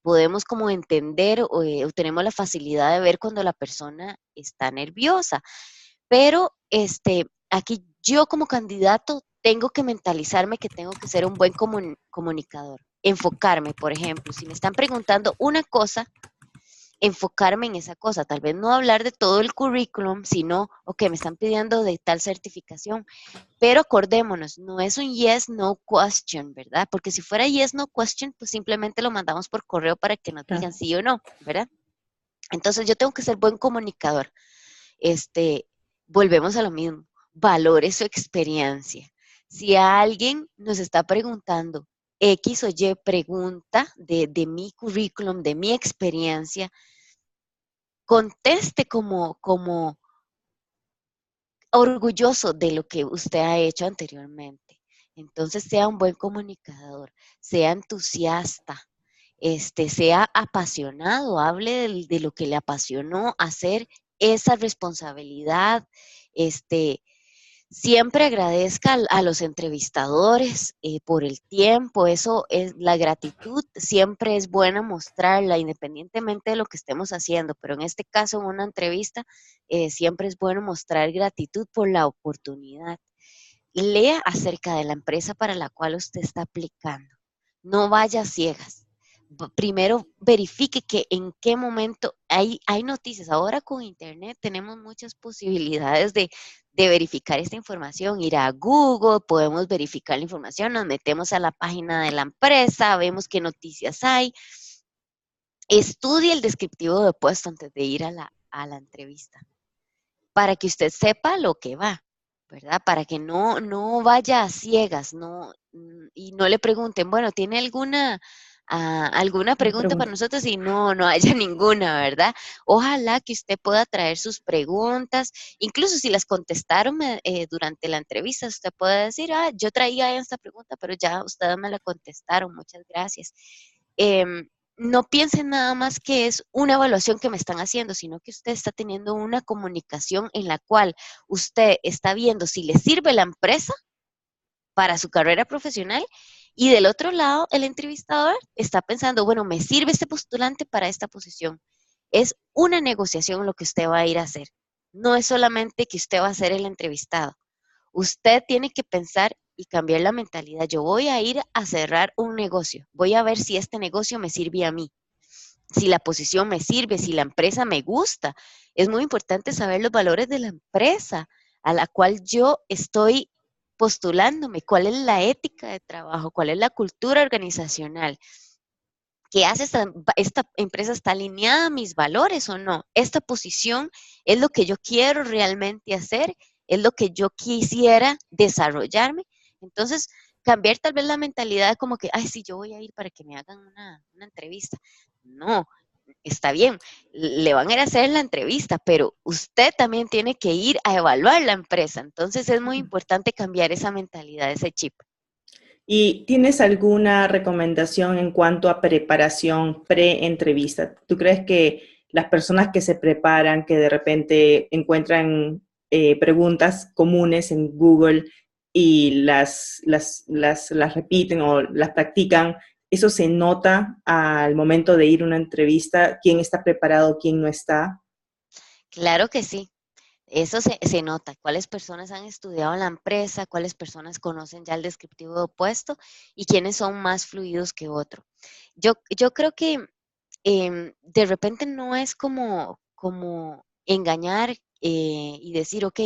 podemos como entender o tenemos la facilidad de ver cuando la persona está nerviosa. pero aquí yo como candidato tengo que mentalizarme que tengo que ser un buen comunicador, enfocarme, por ejemplo, si me están preguntando una cosa, enfocarme en esa cosa, tal vez no hablar de todo el currículum, sino, ok, me están pidiendo de tal certificación, pero acordémonos, no es un yes, no question, ¿verdad? Porque si fuera yes, no question, pues simplemente lo mandamos por correo para que nos digan sí o no, ¿verdad? Entonces yo tengo que ser buen comunicador. Este, volvemos a lo mismo, valore su experiencia. Si alguien nos está preguntando X o Y pregunta de mi currículum, de mi experiencia, conteste como orgulloso de lo que usted ha hecho anteriormente. Entonces sea un buen comunicador, sea entusiasta, sea apasionado, hable de lo que le apasionó hacer esa responsabilidad, este, siempre agradezca a los entrevistadores por el tiempo, eso es la gratitud, siempre es buena mostrarla independientemente de lo que estemos haciendo, pero en este caso en una entrevista siempre es bueno mostrar gratitud por la oportunidad. Lea acerca de la empresa para la cual usted está aplicando, no vaya a ciegas. Primero verifique que en qué momento hay noticias. Ahora con internet tenemos muchas posibilidades de verificar esta información. Ir a Google, podemos verificar la información, nos metemos a la página de la empresa, vemos qué noticias hay. Estudie el descriptivo de puesto antes de ir a la entrevista, para que usted sepa lo que va, ¿verdad? Para que no vaya a ciegas, y no le pregunten, bueno, ¿tiene alguna pregunta para nosotros? Y no haya ninguna, ¿verdad? Ojalá que usted pueda traer sus preguntas, incluso si las contestaron durante la entrevista, usted puede decir, yo traía esta pregunta, pero ya ustedes me la contestaron, muchas gracias. No piensen nada más que es una evaluación que me están haciendo, sino que usted está teniendo una comunicación en la cual usted está viendo si le sirve la empresa para su carrera profesional, y del otro lado el entrevistador está pensando, bueno, me sirve este postulante para esta posición. Es una negociación lo que usted va a ir a hacer. No es solamente que usted va a ser el entrevistado. Usted tiene que pensar y cambiar la mentalidad. Yo voy a ir a cerrar un negocio. Voy a ver si este negocio me sirve a mí, si la posición me sirve, si la empresa me gusta. Es muy importante saber los valores de la empresa a la cual yo estoy postulándome, cuál es la ética de trabajo, cuál es la cultura organizacional. ¿Qué hace esta empresa? ¿Está alineada a mis valores o no? ¿Esta posición es lo que yo quiero realmente hacer? ¿Es lo que yo quisiera desarrollarme? Entonces, cambiar tal vez la mentalidad como que, ay, sí, yo voy a ir para que me hagan una entrevista. No, está bien, le van a ir a hacer la entrevista, pero usted también tiene que ir a evaluar la empresa. Entonces, es muy importante cambiar esa mentalidad, ese chip. ¿Y tienes alguna recomendación en cuanto a preparación pre-entrevista? ¿Tú crees que las personas que se preparan, que de repente encuentran preguntas comunes en Google y las repiten o las practican, eso se nota al momento de ir a una entrevista? ¿Quién está preparado, quién no está? Claro que sí. Eso se nota, cuáles personas han estudiado la empresa, cuáles personas conocen ya el descriptivo de opuesto y quiénes son más fluidos que otro. Yo creo que de repente no es como engañar y decir, ok,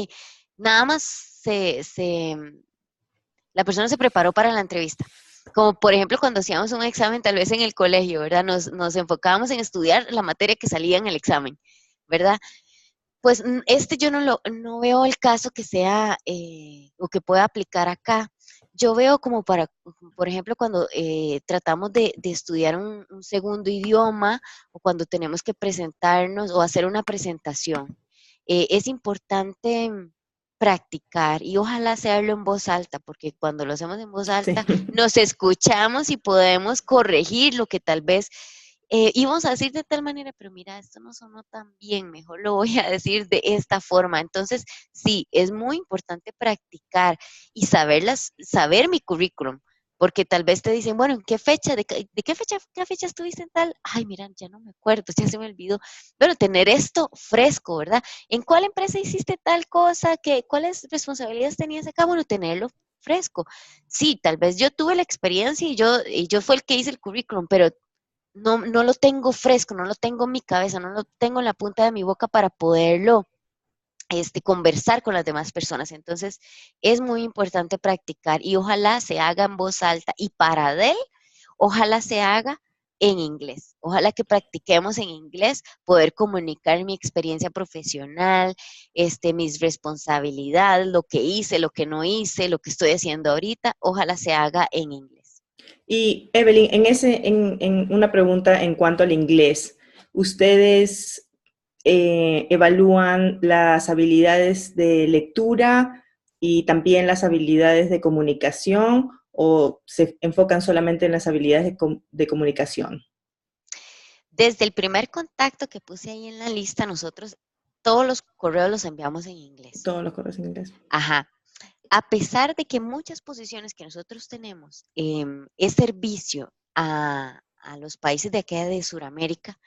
nada más la persona se preparó para la entrevista. Como por ejemplo cuando hacíamos un examen tal vez en el colegio, ¿verdad? Nos enfocábamos en estudiar la materia que salía en el examen, ¿verdad? Pues yo no veo el caso que sea o que pueda aplicar acá. Yo veo como por ejemplo, cuando tratamos de estudiar un segundo idioma o cuando tenemos que presentarnos o hacer una presentación. Es importante practicar y ojalá hacerlo en voz alta, porque cuando lo hacemos en voz alta Sí. nos escuchamos y podemos corregir lo que tal vez íbamos a decir de tal manera, pero mira, esto no sonó tan bien, mejor lo voy a decir de esta forma. Entonces, sí, es muy importante practicar y saber mi currículum. porque tal vez te dicen, bueno, ¿en qué fecha? ¿Qué fecha estuviste en tal? Ay, mira, ya no me acuerdo, ya se me olvidó. Bueno, tener esto fresco, ¿verdad? ¿En cuál empresa hiciste tal cosa? ¿Cuáles responsabilidades tenías acá? Bueno, tenerlo fresco. Sí, tal vez yo tuve la experiencia y yo fue el que hice el currículum, pero no lo tengo fresco, no lo tengo en mi cabeza, no lo tengo en la punta de mi boca para poderlo conversar con las demás personas. Entonces, es muy importante practicar y ojalá se haga en voz alta y para él, ojalá se haga en inglés. Ojalá que practiquemos en inglés, poder comunicar mi experiencia profesional, mis responsabilidades, lo que hice, lo que no hice, lo que estoy haciendo ahorita, ojalá se haga en inglés. Y Evelyn, en una pregunta en cuanto al inglés, ¿ustedes evalúan las habilidades de lectura y también las habilidades de comunicación o se enfocan solamente en las habilidades de comunicación? Desde el primer contacto que puse ahí en la lista, nosotros todos los correos los enviamos en inglés. Todos los correos en inglés. Ajá. A pesar de que muchas posiciones que nosotros tenemos es servicio a los países de acá de Sudamérica,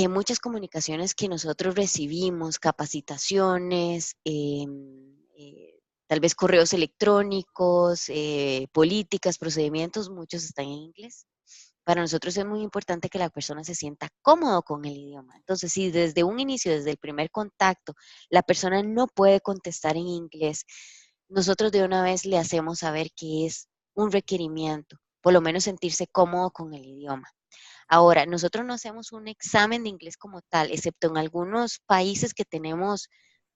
muchas comunicaciones que nosotros recibimos, capacitaciones, tal vez correos electrónicos, políticas, procedimientos, muchos están en inglés. Para nosotros es muy importante que la persona se sienta cómodo con el idioma. Entonces, si desde un inicio, desde el primer contacto, la persona no puede contestar en inglés, nosotros de una vez le hacemos saber que es un requerimiento, por lo menos sentirse cómodo con el idioma. Ahora, nosotros no hacemos un examen de inglés como tal, excepto en algunos países que tenemos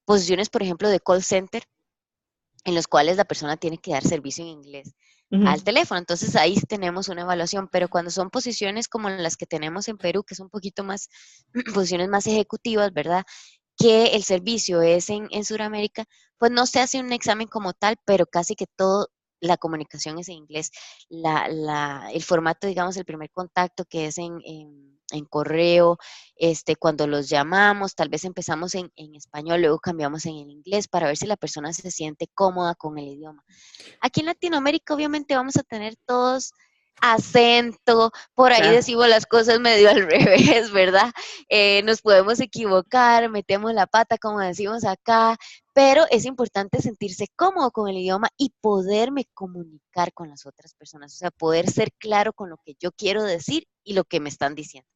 posiciones, por ejemplo, de call center, en los cuales la persona tiene que dar servicio en inglés al Ujú. teléfono. Entonces ahí sí tenemos una evaluación, pero cuando son posiciones como las que tenemos en Perú, que son un poquito más, posiciones más ejecutivas, ¿verdad? Que el servicio es en Sudamérica, pues no se hace un examen como tal, pero casi que todo la comunicación es en inglés. El formato, digamos, el primer contacto que es en correo, cuando los llamamos, tal vez empezamos en español, luego cambiamos en el inglés para ver si la persona se siente cómoda con el idioma. Aquí en Latinoamérica obviamente vamos a tener todos acento, por ahí Claro. decimos las cosas medio al revés, ¿verdad? Nos podemos equivocar, metemos la pata, como decimos acá, pero es importante sentirse cómodo con el idioma y poderme comunicar con las otras personas, o sea, poder ser claro con lo que yo quiero decir y lo que me están diciendo.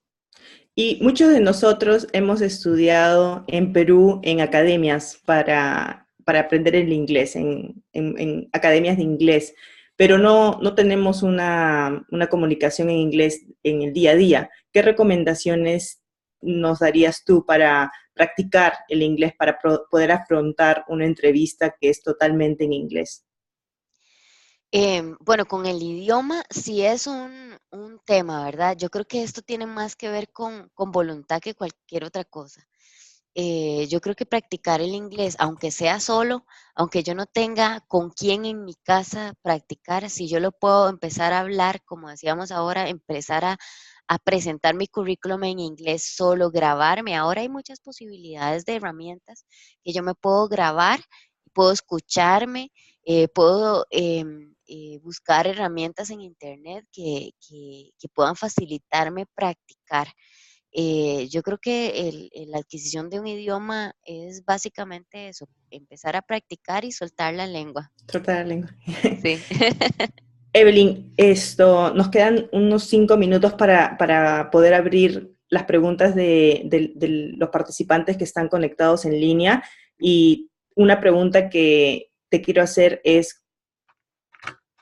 Y muchos de nosotros hemos estudiado en Perú en academias para aprender el inglés, en academias de inglés, pero no tenemos una comunicación en inglés en el día a día. ¿Qué recomendaciones nos darías tú para practicar el inglés, para poder afrontar una entrevista que es totalmente en inglés? Bueno, con el idioma sí es un tema, ¿verdad? Yo creo que esto tiene más que ver con voluntad que cualquier otra cosa. Yo creo que practicar el inglés, aunque sea solo, aunque yo no tenga con quién en mi casa practicar, si yo lo puedo empezar a hablar, como decíamos ahora, empezar a presentar mi currículum en inglés solo, grabarme. Ahora hay muchas posibilidades de herramientas que yo me puedo grabar, puedo escucharme, puedo buscar herramientas en internet que puedan facilitarme practicar. Yo creo que la adquisición de un idioma es básicamente eso, empezar a practicar y soltar la lengua. Tratar la lengua. Sí. Evelyn, nos quedan unos 5 minutos para poder abrir las preguntas de los participantes que están conectados en línea. Y una pregunta que te quiero hacer es,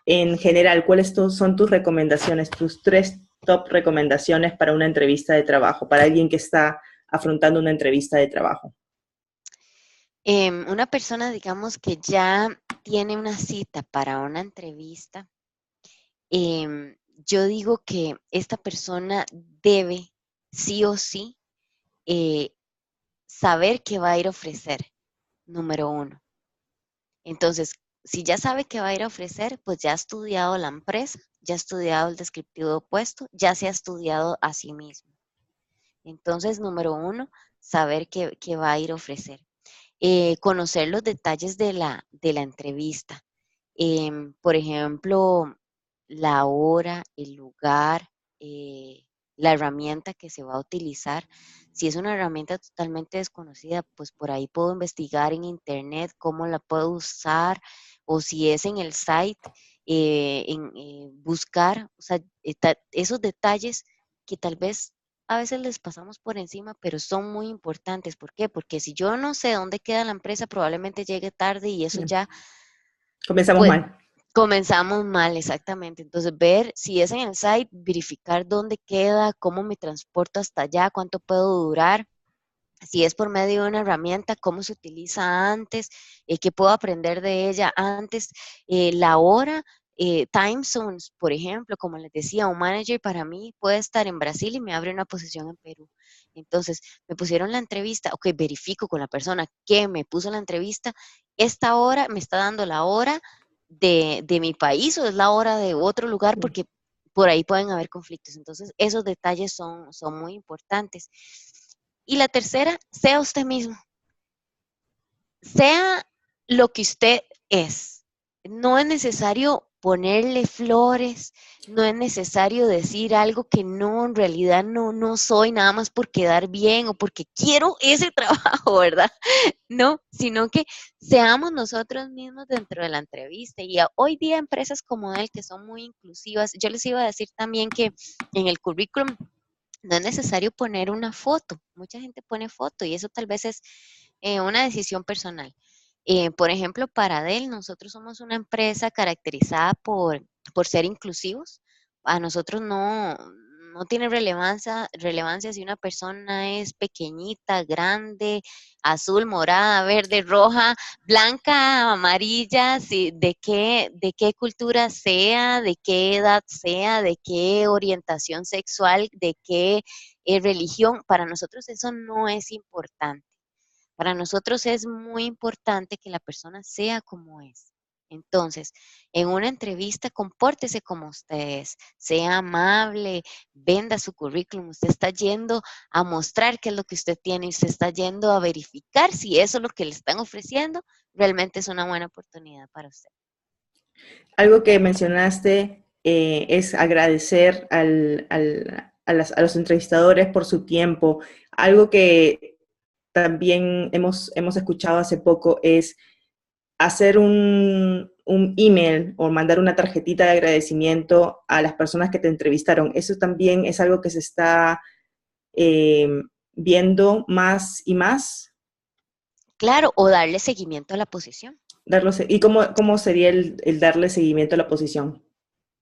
en general, ¿cuáles son tus recomendaciones, tus 3 top recomendaciones para una entrevista de trabajo, para alguien que está afrontando una entrevista de trabajo? Una persona, digamos, que ya tiene una cita para una entrevista, yo digo que esta persona debe, sí o sí, eh, saber qué va a ir a ofrecer, número uno. Entonces, si ya sabe qué va a ir a ofrecer, pues ya ha estudiado la empresa, ya ha estudiado el descriptivo de puesto, ya se ha estudiado a sí mismo. Entonces, número uno, saber qué va a ir a ofrecer. Conocer los detalles de la entrevista. Por ejemplo, la hora, el lugar, la herramienta que se va a utilizar. Si es una herramienta totalmente desconocida, pues por ahí puedo investigar en internet cómo la puedo usar, o si es en el site, buscar, o sea, esos detalles que tal vez a veces les pasamos por encima, pero son muy importantes. ¿Por qué? Porque si yo no sé dónde queda la empresa, probablemente llegue tarde y eso ya, Comenzamos pues, mal. comenzamos mal, exactamente. Entonces, ver si es en el site, verificar dónde queda, cómo me transporto hasta allá, cuánto puedo durar. Si es por medio de una herramienta, cómo se utiliza antes, qué puedo aprender de ella antes, la hora, time zones, por ejemplo, como les decía, un manager para mí puede estar en Brasil y me abre una posición en Perú. Entonces, me pusieron la entrevista, ok, verifico con la persona que me puso la entrevista, esta hora me está dando la hora de mi país o es la hora de otro lugar, porque por ahí pueden haber conflictos. Entonces, esos detalles son muy importantes. Y la tercera, sea usted mismo, sea lo que usted es. No es necesario ponerle flores, no es necesario decir algo que no, en realidad no soy, nada más por quedar bien o porque quiero ese trabajo, ¿verdad? No, sino que seamos nosotros mismos dentro de la entrevista. Y hoy día empresas como él, que son muy inclusivas, yo les iba a decir también que en el currículum no es necesario poner una foto. Mucha gente pone foto y eso tal vez es una decisión personal. Por ejemplo, para Dell, nosotros somos una empresa caracterizada por ser inclusivos. A nosotros no tiene relevancia si una persona es pequeñita, grande, azul, morada, verde, roja, blanca, amarilla, de qué cultura sea, de qué edad sea, de qué orientación sexual, de qué religión. Para nosotros eso no es importante. Para nosotros es muy importante que la persona sea como es. Entonces, en una entrevista, compórtese como usted es, sea amable, venda su currículum. Usted está yendo a mostrar qué es lo que usted tiene y usted está yendo a verificar si eso es lo que le están ofreciendo realmente es una buena oportunidad para usted. Algo que mencionaste es agradecer a los entrevistadores por su tiempo. Algo que también hemos escuchado hace poco es hacer un email o mandar una tarjetita de agradecimiento a las personas que te entrevistaron. Eso también es algo que se está eh, viendo más y más. Claro, o darle seguimiento a la posición. ¿Y cómo sería el darle seguimiento a la posición?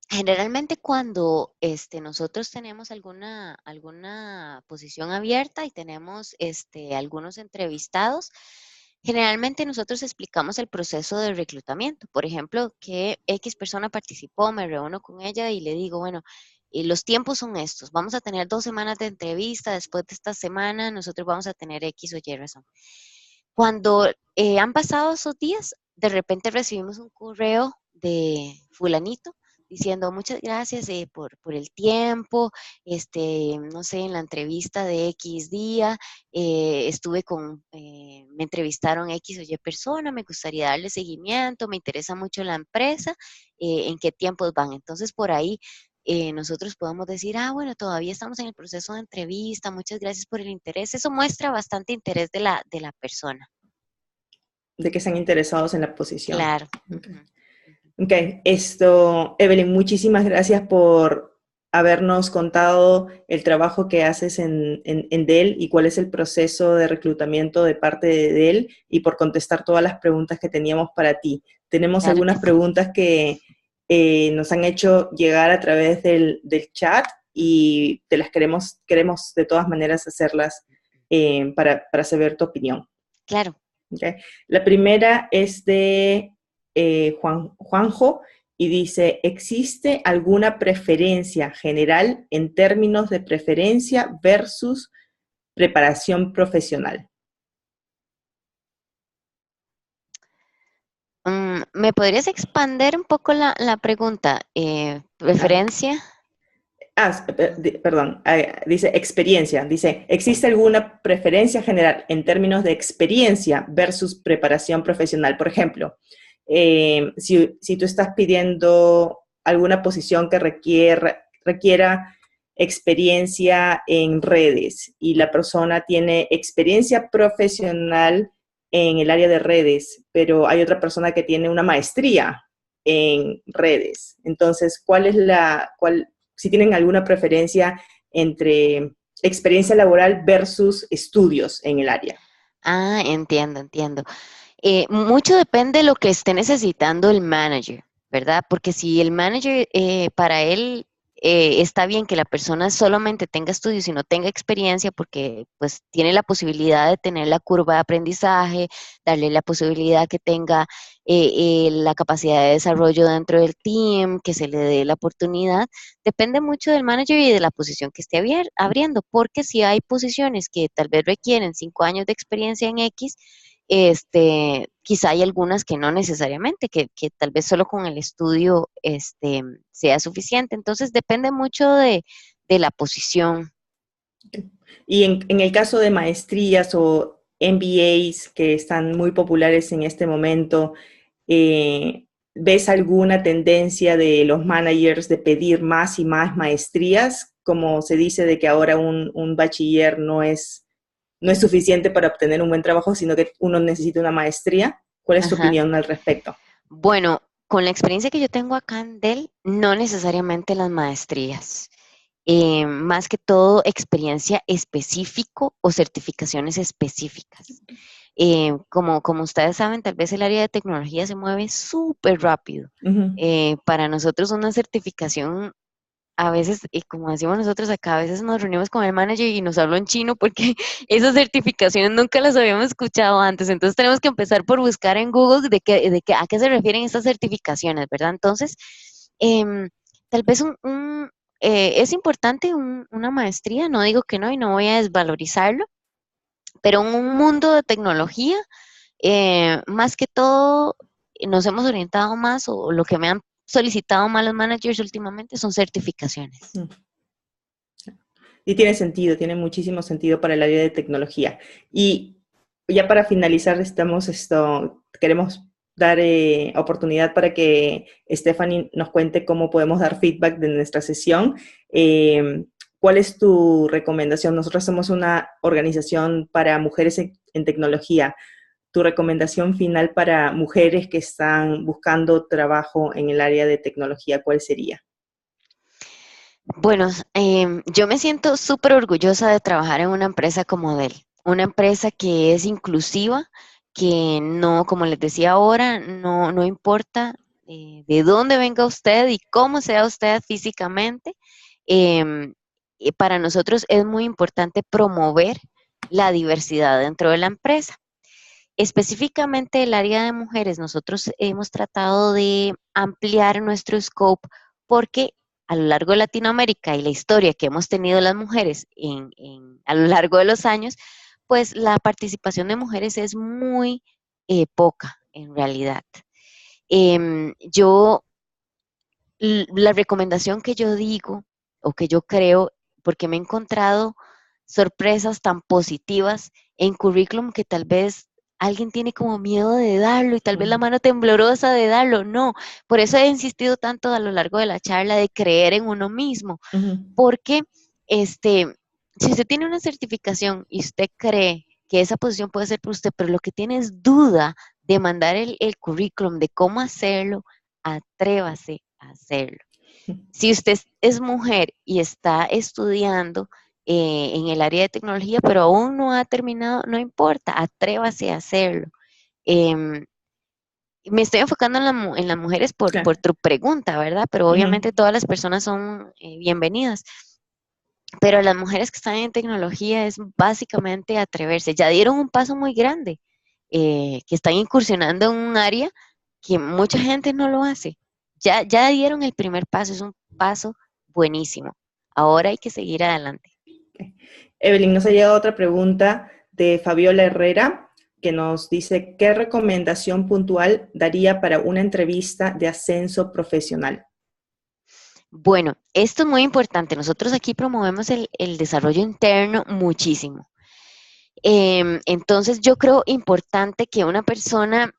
Generalmente cuando nosotros tenemos alguna posición abierta y tenemos algunos entrevistados, generalmente nosotros explicamos el proceso de reclutamiento. Por ejemplo, que X persona participó, me reúno con ella y le digo, bueno, los tiempos son estos. Vamos a tener 2 semanas de entrevista. Después de esta semana, nosotros vamos a tener X o Y razón. Cuando han pasado esos días, de repente recibimos un correo de fulanito diciendo muchas gracias por el tiempo, no sé, en la entrevista de X día, me entrevistaron X o Y persona, me gustaría darle seguimiento, me interesa mucho la empresa, en qué tiempos van. Entonces, por ahí nosotros podemos decir, bueno, todavía estamos en el proceso de entrevista, muchas gracias por el interés. Eso muestra bastante interés de la persona. De que están interesados en la posición. Claro. Okay. Uh-huh. Ok, Evelyn, muchísimas gracias por habernos contado el trabajo que haces en Dell y cuál es el proceso de reclutamiento de parte de Dell y por contestar todas las preguntas que teníamos para ti. Tenemos Claro algunas preguntas que nos han hecho llegar a través del chat y te las queremos de todas maneras hacerlas para saber tu opinión. Claro. Okay. La primera es de Juanjo y dice, ¿existe alguna preferencia general en términos de preferencia versus preparación profesional? ¿Me podrías expandir un poco la pregunta? ¿Preferencia? Perdón, dice experiencia. Dice, ¿existe alguna preferencia general en términos de experiencia versus preparación profesional? Por ejemplo, si tú estás pidiendo alguna posición que requiera experiencia en redes y la persona tiene experiencia profesional en el área de redes, pero hay otra persona que tiene una maestría en redes. Entonces, si tienen alguna preferencia entre experiencia laboral versus estudios en el área? Ah, entiendo, entiendo. Mucho depende de lo que esté necesitando el manager, ¿verdad? Porque si el manager, para él, está bien que la persona solamente tenga estudios y no tenga experiencia, porque pues tiene la posibilidad de tener la curva de aprendizaje, darle la posibilidad que tenga la capacidad de desarrollo dentro del team, que se le dé la oportunidad. Depende mucho del manager y de la posición que esté abriendo, porque si hay posiciones que tal vez requieren 5 años de experiencia en X, quizá hay algunas que no necesariamente, que tal vez solo con el estudio sea suficiente. Entonces depende mucho de la posición. Y en el caso de maestrías o MBAs que están muy populares en este momento, ¿ves alguna tendencia de los managers de pedir más y más maestrías? Como se dice de que ahora un bachiller no es suficiente para obtener un buen trabajo, sino que uno necesita una maestría. ¿Cuál es tu Ajá. opinión al respecto? Bueno, con la experiencia que yo tengo acá en Dell, no necesariamente las maestrías. Más que todo experiencia específico o certificaciones específicas. Como ustedes saben, tal vez el área de tecnología se mueve súper rápido. Ujú. Para nosotros una certificación, a veces, y como decimos nosotros acá, a veces nos reunimos con el manager y nos habla en chino porque esas certificaciones nunca las habíamos escuchado antes. Entonces tenemos que empezar por buscar en Google a qué se refieren estas certificaciones, ¿verdad? Entonces, em, tal vez es importante una maestría, no digo que no y no voy a desvalorizarlo, pero en un mundo de tecnología, más que todo, nos hemos orientado más, o lo que me han solicitado más los managers últimamente son certificaciones. Y tiene sentido, tiene muchísimo sentido para el área de tecnología. Y ya para finalizar, queremos dar oportunidad para que Stephanie nos cuente cómo podemos dar feedback de nuestra sesión. ¿Cuál es tu recomendación? Nosotros somos una organización para mujeres en tecnología. Tu recomendación final para mujeres que están buscando trabajo en el área de tecnología, ¿cuál sería? Bueno, yo me siento súper orgullosa de trabajar en una empresa como Dell, una empresa que es inclusiva, que no, como les decía ahora, no importa de dónde venga usted y cómo sea usted físicamente, para nosotros es muy importante promover la diversidad dentro de la empresa. Específicamente el área de mujeres, nosotros hemos tratado de ampliar nuestro scope porque a lo largo de Latinoamérica y la historia que hemos tenido las mujeres a lo largo de los años, pues la participación de mujeres es muy poca en realidad. La recomendación que yo digo o que yo creo, porque me he encontrado sorpresas tan positivas en currículum que tal vez alguien tiene como miedo de darlo y tal vez la mano temblorosa de darlo. No, por eso he insistido tanto a lo largo de la charla de creer en uno mismo, Uh-huh. porque si usted tiene una certificación y usted cree que esa posición puede ser para usted, pero lo que tiene es duda de mandar el currículum, de cómo hacerlo, atrévase a hacerlo. Si usted es mujer y está estudiando en el área de tecnología, pero aún no ha terminado, no importa, atrévase a hacerlo. Em, Me estoy enfocando en las mujeres Claro. por tu pregunta, ¿verdad? Pero obviamente Uh-huh. todas las personas son bienvenidas. Pero las mujeres que están en tecnología es básicamente atreverse. Ya dieron un paso muy grande, que están incursionando en un área que mucha gente no lo hace. Ya dieron el primer paso, es un paso buenísimo. Ahora hay que seguir adelante. Evelyn, nos ha llegado otra pregunta de Fabiola Herrera, que nos dice, ¿qué recomendación puntual daría para una entrevista de ascenso profesional? Bueno, esto es muy importante. Nosotros aquí promovemos el desarrollo interno muchísimo. Entonces yo creo importante que una persona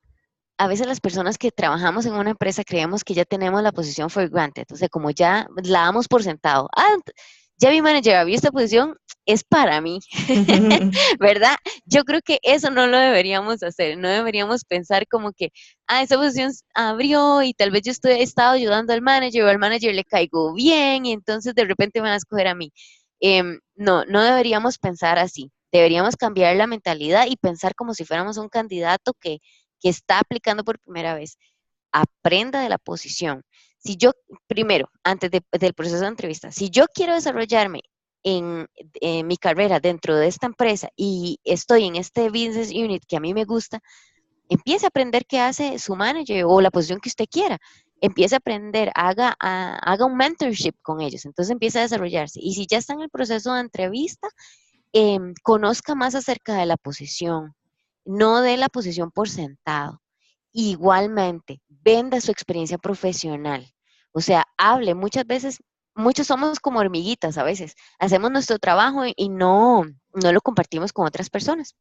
a veces las personas que trabajamos en una empresa creemos que ya tenemos la posición for granted, o sea, como ya la damos por sentado. Ah, ya mi manager abrió esta posición, es para mí, ¿verdad? Yo creo que eso no lo deberíamos hacer, no deberíamos pensar como que, esa posición abrió y tal vez yo he estado ayudando al manager o al manager le caigo bien y entonces de repente me van a escoger a mí. No, no deberíamos pensar así. Deberíamos cambiar la mentalidad y pensar como si fuéramos un candidato que está aplicando por primera vez. Aprenda de la posición. Si yo, primero, del proceso de entrevista, si yo quiero desarrollarme en mi carrera dentro de esta empresa y estoy en este business unit que a mí me gusta, empiece a aprender qué hace su manager o la posición que usted quiera. Empiece a aprender, haga un mentorship con ellos, entonces empieza a desarrollarse. Y si ya está en el proceso de entrevista, conozca más acerca de la posición, no de la posición por sentado. Igualmente, venda su experiencia profesional. O sea, hable. Muchas veces, muchos somos como hormiguitas a veces. Hacemos nuestro trabajo y no lo compartimos con otras personas,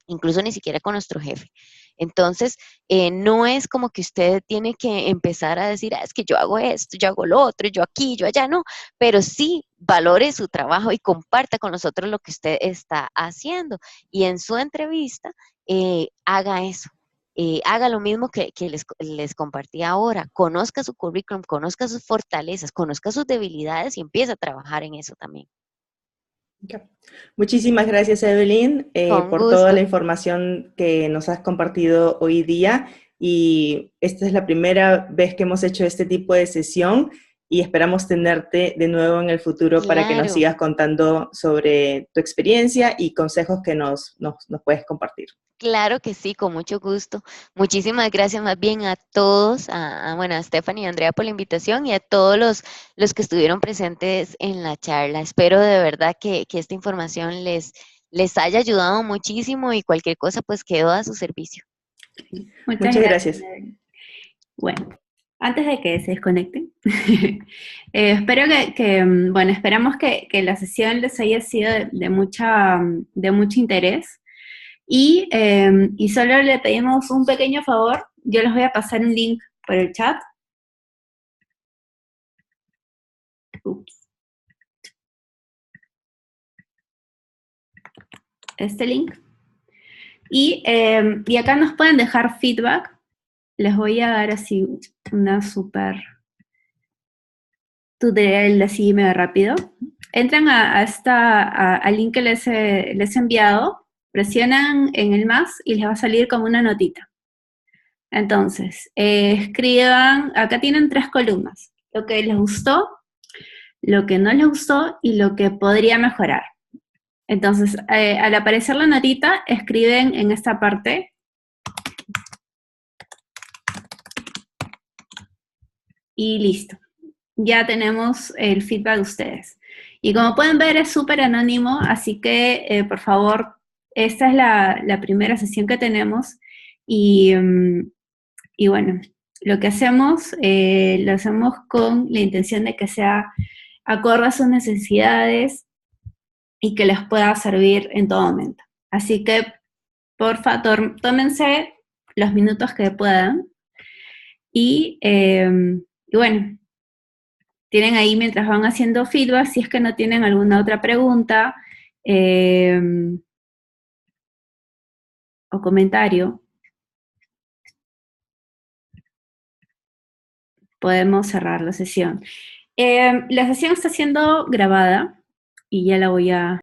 incluso ni siquiera con nuestro jefe. Entonces, no es como que usted tiene que empezar a decir, es que yo hago esto, yo hago lo otro, yo aquí, yo allá, no, pero sí valore su trabajo y comparta con nosotros lo que usted está haciendo. Y en su entrevista, haga eso. Haga lo mismo que les compartí ahora, conozca su currículum, conozca sus fortalezas, conozca sus debilidades y empiece a trabajar en eso también. Muchísimas gracias, Evelyn, Con por toda la gusto. información que nos has compartido hoy día. Y esta es la primera vez que hemos hecho este tipo de sesión y esperamos tenerte de nuevo en el futuro para que nos Claro. sigas contando sobre tu experiencia y consejos que nos puedes compartir. Claro que sí, con mucho gusto. Muchísimas gracias más bien a todos, bueno, a Stephanie y a Andrea por la invitación y a todos los que estuvieron presentes en la charla. Espero de verdad que esta información les haya ayudado muchísimo y cualquier cosa pues quedo a su servicio. Muchas Muchas gracias, gracias. Evelyn. Bueno, antes de que se desconecten, espero bueno, esperamos que la sesión les haya sido de mucho interés. Y solo le pedimos un pequeño favor. Yo les voy a pasar un link por el chat. Ups. Este link. Y acá nos pueden dejar feedback. Les voy a dar así una super tutorial así medio rápido. Entran al link que les he enviado, presionan en el más y les va a salir como una notita. Entonces, escriban, acá tienen 3 columnas, lo que les gustó, lo que no les gustó y lo que podría mejorar. Entonces, al aparecer la notita, escriben en esta parte. Y listo. Ya tenemos el feedback de ustedes. Y como pueden ver, es súper anónimo, así que, por favor, esta es la primera sesión que tenemos. Y bueno, lo hacemos con la intención de que sea acorde a sus necesidades y que les pueda servir en todo momento. Así que, porfa, tómense los minutos que puedan. Y bueno, tienen ahí mientras van haciendo feedback, si es que no tienen alguna otra pregunta o comentario, podemos cerrar la sesión. La sesión está siendo grabada y ya la voy a